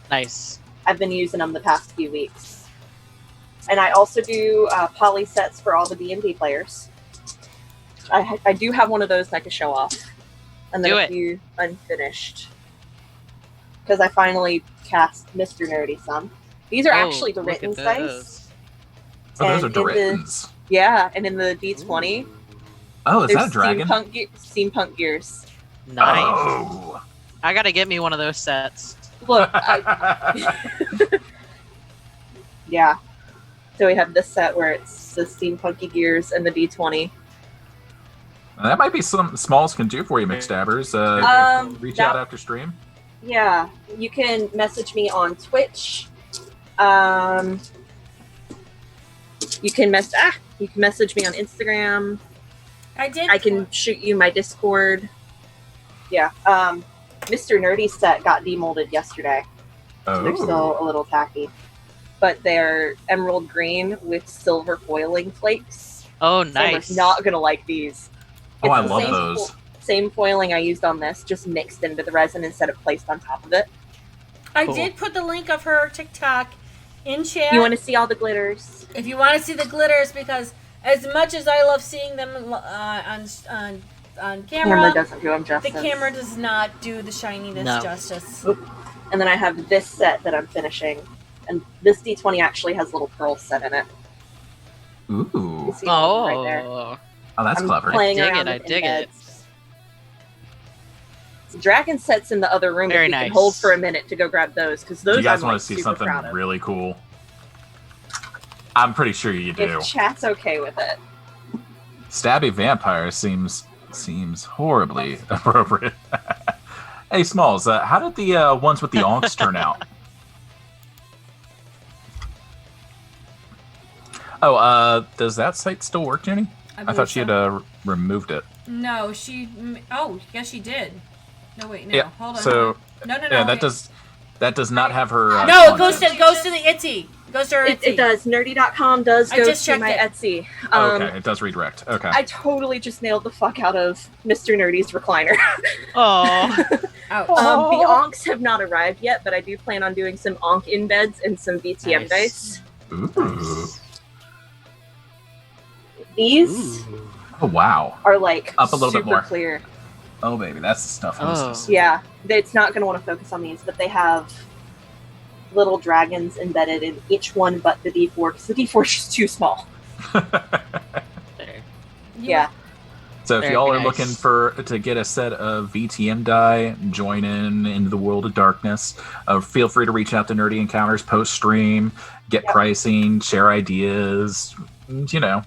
Speaker 4: Nice.
Speaker 1: I've been using them the past few weeks. And I also do poly sets for all the D&D players. I do have one of those that I can show off. And then
Speaker 4: Do
Speaker 1: a
Speaker 4: it.
Speaker 1: few unfinished. Because I finally cast Mr. Nerdy some. These are actually the
Speaker 4: Oh, look
Speaker 1: written
Speaker 4: at
Speaker 1: dice.
Speaker 4: those.
Speaker 2: Oh, those are
Speaker 1: And in the-
Speaker 2: Duritans.
Speaker 1: Yeah, and in the D20,
Speaker 2: Oh, is that a
Speaker 1: there's
Speaker 2: dragon?
Speaker 1: steampunk gears.
Speaker 4: Nice.
Speaker 2: Oh.
Speaker 4: I gotta get me one of those sets.
Speaker 1: Look, yeah. So we have this set where it's the steampunky gears and the D20.
Speaker 2: That might be something Smalls can do for you, McStabbers. Reach
Speaker 1: that-
Speaker 2: out after stream.
Speaker 1: Yeah, you can message me on Twitch. You can message me on Instagram. I can shoot you my Discord. Yeah. Mr. Nerdy's set got demolded yesterday. So they're
Speaker 2: Oh.
Speaker 1: still a little tacky. But they're emerald green with silver foiling flakes.
Speaker 4: Oh,
Speaker 1: Someone's
Speaker 4: nice.
Speaker 1: not gonna like these.
Speaker 2: Oh, I
Speaker 1: the
Speaker 2: love
Speaker 1: same
Speaker 2: those.
Speaker 1: Same foiling I used on this, just mixed into the resin instead of placed on top of it.
Speaker 3: I
Speaker 4: Cool.
Speaker 3: did put the link of her TikTok in chat.
Speaker 1: You want to see all the glitters?
Speaker 3: If you want to see the glitters, because as much as I love seeing them on
Speaker 1: Camera
Speaker 3: camera,
Speaker 1: doesn't do them
Speaker 3: the
Speaker 1: justice.
Speaker 3: camera does not do the shininess
Speaker 4: No.
Speaker 3: justice.
Speaker 1: And then I have this set that I'm finishing, and this D20 actually has little pearls set in it. You
Speaker 2: Ooh.
Speaker 1: can see them right there.
Speaker 4: Oh.
Speaker 2: Oh, that's
Speaker 1: I'm
Speaker 2: clever.
Speaker 1: playing
Speaker 4: I dig
Speaker 1: around
Speaker 4: it,
Speaker 1: with
Speaker 4: I dig it.
Speaker 1: embeds. Dragon sets in the other room.
Speaker 4: Very
Speaker 1: if you
Speaker 4: nice.
Speaker 1: can hold for a minute to go grab those, because those
Speaker 2: Do you guys
Speaker 1: I'm,
Speaker 2: want
Speaker 1: like,
Speaker 2: to see
Speaker 1: super
Speaker 2: something
Speaker 1: proud of.
Speaker 2: really cool? I'm pretty sure you do.
Speaker 1: If chat's okay with it.
Speaker 2: Stabby Vampire seems horribly appropriate. Hey, Smalls, how did the ones with the onks turn out? Oh, does that site still work, Jenny? I
Speaker 3: believe
Speaker 2: thought she had
Speaker 3: so.
Speaker 2: removed it.
Speaker 3: No, she. Oh, yes, she did. No, wait, no.
Speaker 2: Yeah,
Speaker 3: Hold on.
Speaker 2: so-
Speaker 3: hold on. No.
Speaker 2: Yeah,
Speaker 3: wait.
Speaker 2: that does not have her.
Speaker 3: No, it
Speaker 2: content.
Speaker 3: goes to the Etsy. It goes to her Etsy.
Speaker 1: It does. Nerdy.com does
Speaker 3: I
Speaker 1: go
Speaker 3: just
Speaker 1: to
Speaker 3: checked
Speaker 1: my
Speaker 3: it.
Speaker 1: Etsy.
Speaker 2: Oh, okay, it does redirect. Okay.
Speaker 1: I totally just nailed the fuck out of Mr. Nerdy's recliner.
Speaker 4: Oh.
Speaker 3: Ouch.
Speaker 1: The onks have not arrived yet, but I do plan on doing some onk embeds and some VTM
Speaker 4: Nice.
Speaker 1: dice.
Speaker 2: Ooh.
Speaker 1: These
Speaker 2: Oh wow.
Speaker 1: are like
Speaker 2: Up a little bit
Speaker 1: super
Speaker 2: more.
Speaker 1: clear.
Speaker 2: Oh baby, that's the stuff.
Speaker 4: Oh.
Speaker 1: Yeah, it's not going to want to focus on these, but they have little dragons embedded in each one but the D4, because the D4 is just too small.
Speaker 4: There.
Speaker 1: Yeah.
Speaker 2: So if
Speaker 4: Very
Speaker 2: y'all are
Speaker 4: nice.
Speaker 2: looking to get a set of VTM die, join into the world of darkness, feel free to reach out to Nerdy Encounters post stream, get
Speaker 1: Yep.
Speaker 2: pricing, share ideas. You know,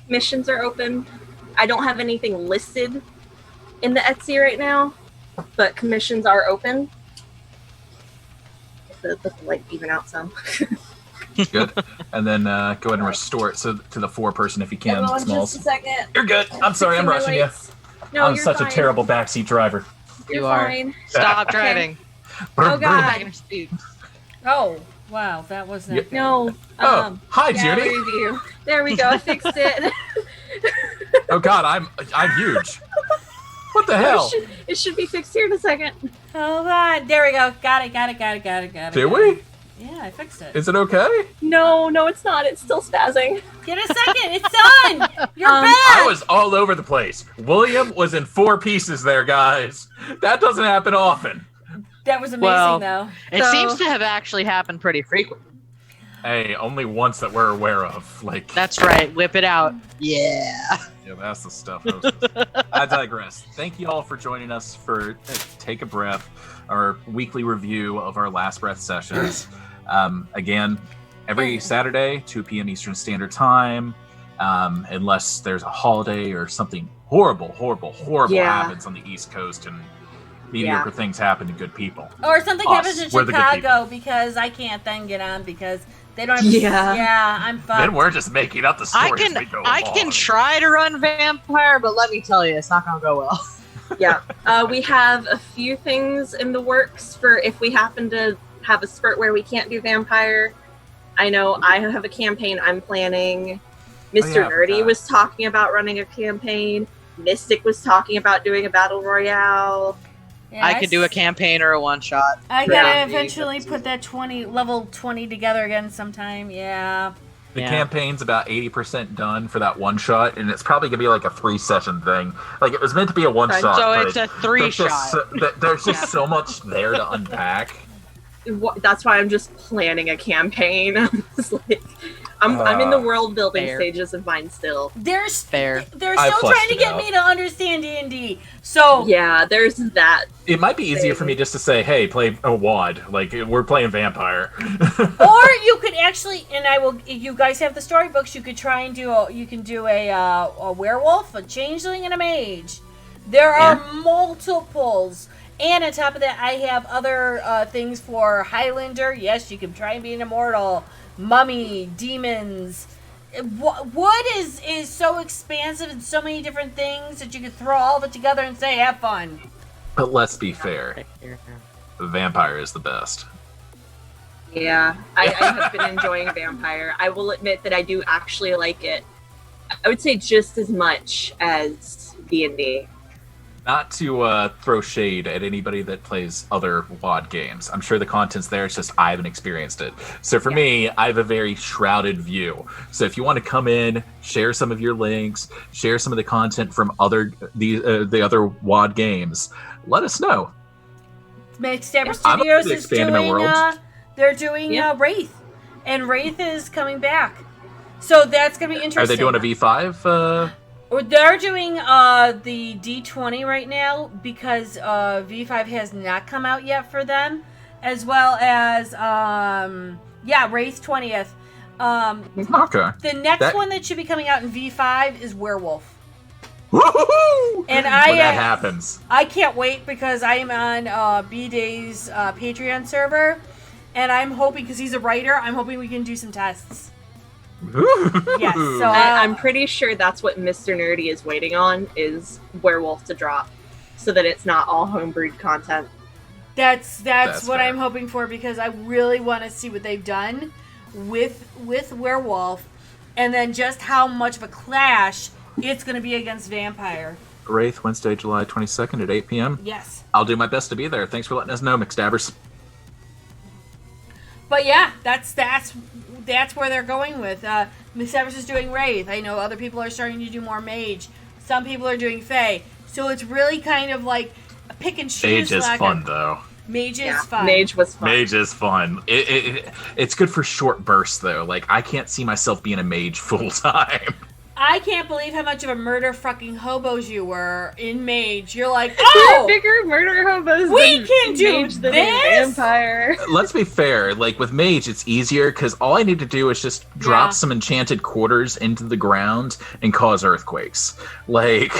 Speaker 1: Missions are open. I don't have anything listed in the Etsy right now, but commissions are open. Let the light even out some.
Speaker 2: good. And then go ahead and restore it to the 4-person if you can.
Speaker 1: Hold on
Speaker 2: Smalls.
Speaker 1: just a second.
Speaker 2: You're good. I'm sorry, I'm
Speaker 1: Fixing my
Speaker 2: rushing you.
Speaker 1: lights. No,
Speaker 2: I'm
Speaker 1: you're
Speaker 2: such
Speaker 1: fine.
Speaker 2: a terrible backseat driver.
Speaker 1: You're
Speaker 4: You are.
Speaker 1: fine.
Speaker 4: Stop
Speaker 1: Okay.
Speaker 4: driving.
Speaker 1: Oh, God.
Speaker 3: Oh, Wow, that wasn't.
Speaker 2: Yeah.
Speaker 3: good.
Speaker 1: No.
Speaker 2: Oh, hi,
Speaker 1: yeah,
Speaker 2: Judy.
Speaker 1: review. There we go. I fixed it.
Speaker 2: Oh God, I'm huge. What the hell?
Speaker 1: It should be fixed here in a second.
Speaker 3: Hold on. There we go. Got it.
Speaker 2: Do we?
Speaker 3: Yeah, I fixed it.
Speaker 2: Is it okay?
Speaker 1: No, it's not. It's still spazzing.
Speaker 3: Get a second. It's done. You're back.
Speaker 2: I was all over the place. William was in 4 pieces there, guys. That doesn't happen often.
Speaker 3: That was amazing,
Speaker 4: Well,
Speaker 3: though.
Speaker 4: It
Speaker 1: So-
Speaker 4: seems to have actually happened pretty frequently.
Speaker 2: Hey, only once that we're aware of. Like,
Speaker 4: That's right. Whip it out. Yeah.
Speaker 2: yeah, that's the stuff. I digress. Thank you all for joining us for Take a Breath, our weekly review of our Last Breath sessions. Again, every Saturday, 2 p.m. Eastern Standard Time, unless there's a holiday or something horrible
Speaker 1: Yeah.
Speaker 2: happens on the East Coast and mediocre things happen to good people.
Speaker 3: Or something
Speaker 2: Us.
Speaker 3: happens in
Speaker 2: We're the good
Speaker 3: Chicago because I can't then get on because they don't have
Speaker 1: Yeah.
Speaker 3: Yeah, I'm fucked.
Speaker 2: Then we're just making up the stories as we go
Speaker 4: I
Speaker 2: along.
Speaker 4: can try to run Vampire, but let me tell you, it's not gonna go well.
Speaker 1: Yeah. We have a few things in the works for if we happen to have a spurt where we can't do vampire. I know I have a campaign I'm planning. Mr.
Speaker 2: yeah, I
Speaker 1: Nerdy
Speaker 2: forgot.
Speaker 1: was talking about running a campaign. Mystic was talking about doing a battle royale.
Speaker 3: Yeah,
Speaker 4: I could do a campaign or a one shot.
Speaker 3: I
Speaker 1: Yeah.
Speaker 3: gotta eventually put that level 20 together again sometime. Yeah.
Speaker 2: The
Speaker 4: Yeah.
Speaker 2: campaign's about 80% done for that one shot, and it's probably gonna be like a 3-session thing. Like it was meant to be a one shot.
Speaker 4: So
Speaker 2: but
Speaker 4: it's a 3
Speaker 2: there's
Speaker 4: shot.
Speaker 2: there's just so much there to unpack.
Speaker 1: That's why I'm just planning a campaign. I'm just like, I'm in the world building
Speaker 4: Fair.
Speaker 1: stages of mine still.
Speaker 3: They're
Speaker 4: Fair.
Speaker 3: They're
Speaker 2: I
Speaker 3: still
Speaker 2: fleshed
Speaker 3: trying to
Speaker 2: it
Speaker 3: get
Speaker 2: out.
Speaker 3: me to understand D&D. So
Speaker 1: Yeah, there's that.
Speaker 2: It might be easier for me just to say, "Hey, play a WAD." Like we're playing Vampire.
Speaker 3: or you could actually, and I will. You guys have the storybooks. You could try and do. You can do a werewolf, a changeling, and a mage. There are multiples, and on top of that, I have other things for Highlander. Yes, you can try and be an immortal, mummy, demons. Wood is so expansive and so many different things that you could throw all of it together and say, "Have fun."
Speaker 2: But let's be fair, Vampire is the best.
Speaker 1: Yeah, I have been enjoying Vampire. I will admit that I do actually like it. I would say just as much as D&D.
Speaker 2: Not to throw shade at anybody that plays other WAD games. I'm sure the content's there. It's just I haven't experienced it. So for me, I have a very shrouded view. So if you want to come in, share some of your links, share some of the content from the other WAD games, let us know.
Speaker 3: Backstabber
Speaker 2: I'm
Speaker 3: Studios
Speaker 2: open to
Speaker 3: is
Speaker 2: expanding my
Speaker 3: doing.
Speaker 2: world.
Speaker 3: They're doing
Speaker 1: Yeah.
Speaker 3: Wraith, and Wraith is coming back. So that's gonna be interesting.
Speaker 2: Are they doing a V5?
Speaker 3: Or they're doing the D20 right now because V5 has not come out yet for them, as well as Wraith 20th.
Speaker 2: Okay.
Speaker 3: The next
Speaker 2: That-
Speaker 3: one that should be coming out in V5 is Werewolf.
Speaker 2: Woohoo!
Speaker 3: And
Speaker 2: When
Speaker 3: I
Speaker 2: that happens.
Speaker 3: I can't wait because I am on B-Day's Patreon server, and I'm hoping, because he's a writer, I'm hoping we can do some tests. Yes, so
Speaker 1: I'm pretty sure that's what Mr. Nerdy is waiting on, is Werewolf to drop. So that it's not all homebrewed content.
Speaker 3: that's
Speaker 2: That's
Speaker 3: what
Speaker 2: fair.
Speaker 3: I'm hoping for, because I really want to see what they've done with Werewolf, and then just how much of a clash it's going to be against Vampire.
Speaker 2: Wraith, Wednesday, July 22nd at 8 p.m.
Speaker 3: Yes.
Speaker 2: I'll do my best to be there. Thanks for letting us know, McStabbers.
Speaker 3: But yeah, that's where they're going with. Miss Evers is doing Wraith. I know other people are starting to do more Mage. Some people are doing Fae. So it's really kind of like a pick and choose.
Speaker 2: Mage is fun, though.
Speaker 3: Mage is
Speaker 1: Yeah,
Speaker 3: fun.
Speaker 1: Mage was fun.
Speaker 2: Mage is fun. It's good for short bursts, though. Like, I can't see myself being a mage full-time.
Speaker 3: I can't believe how much of a murder fucking hobos you were in Mage. You're like,
Speaker 1: We're
Speaker 3: oh,
Speaker 1: bigger murder hobos
Speaker 3: we
Speaker 1: than
Speaker 3: can do
Speaker 1: Mage than
Speaker 3: this?
Speaker 1: Vampire.
Speaker 2: Let's be fair. Like, with mage, it's easier, because all I need to do is just drop
Speaker 3: Yeah.
Speaker 2: some enchanted quarters into the ground and cause earthquakes. Like...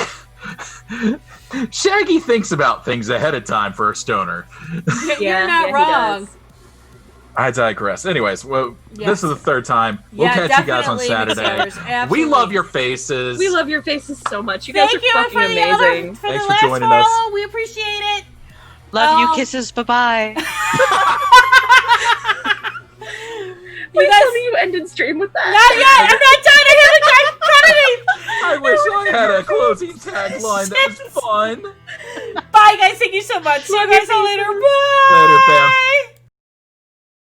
Speaker 2: Shaggy thinks about things ahead of time for a stoner.
Speaker 3: you're not
Speaker 1: he
Speaker 3: wrong.
Speaker 1: does.
Speaker 2: I digress. Anyways, well,
Speaker 3: Yes.
Speaker 2: This is the third time. We'll
Speaker 3: Yeah,
Speaker 2: catch you guys on
Speaker 3: definitely,
Speaker 2: Saturday.
Speaker 3: Miss Evers,
Speaker 2: We love
Speaker 3: absolutely.
Speaker 2: your faces.
Speaker 1: We love your faces so much. You guys
Speaker 3: Thank
Speaker 1: are
Speaker 3: you
Speaker 1: fucking
Speaker 3: for the
Speaker 1: amazing.
Speaker 3: other, for
Speaker 2: Thanks
Speaker 3: the
Speaker 2: for
Speaker 3: last
Speaker 2: joining
Speaker 3: follow.
Speaker 2: us.
Speaker 3: We appreciate it.
Speaker 4: Love you.
Speaker 3: Oh.
Speaker 4: Kisses. Bye-bye.
Speaker 1: Please
Speaker 3: guys-
Speaker 1: tell me you ended stream with that.
Speaker 3: Not yet. I'm not done. I haven't got
Speaker 2: I wish I had a closing tagline that was fun.
Speaker 3: Bye, guys. Thank you so much. See you guys all later. Bye.
Speaker 2: Later, fam.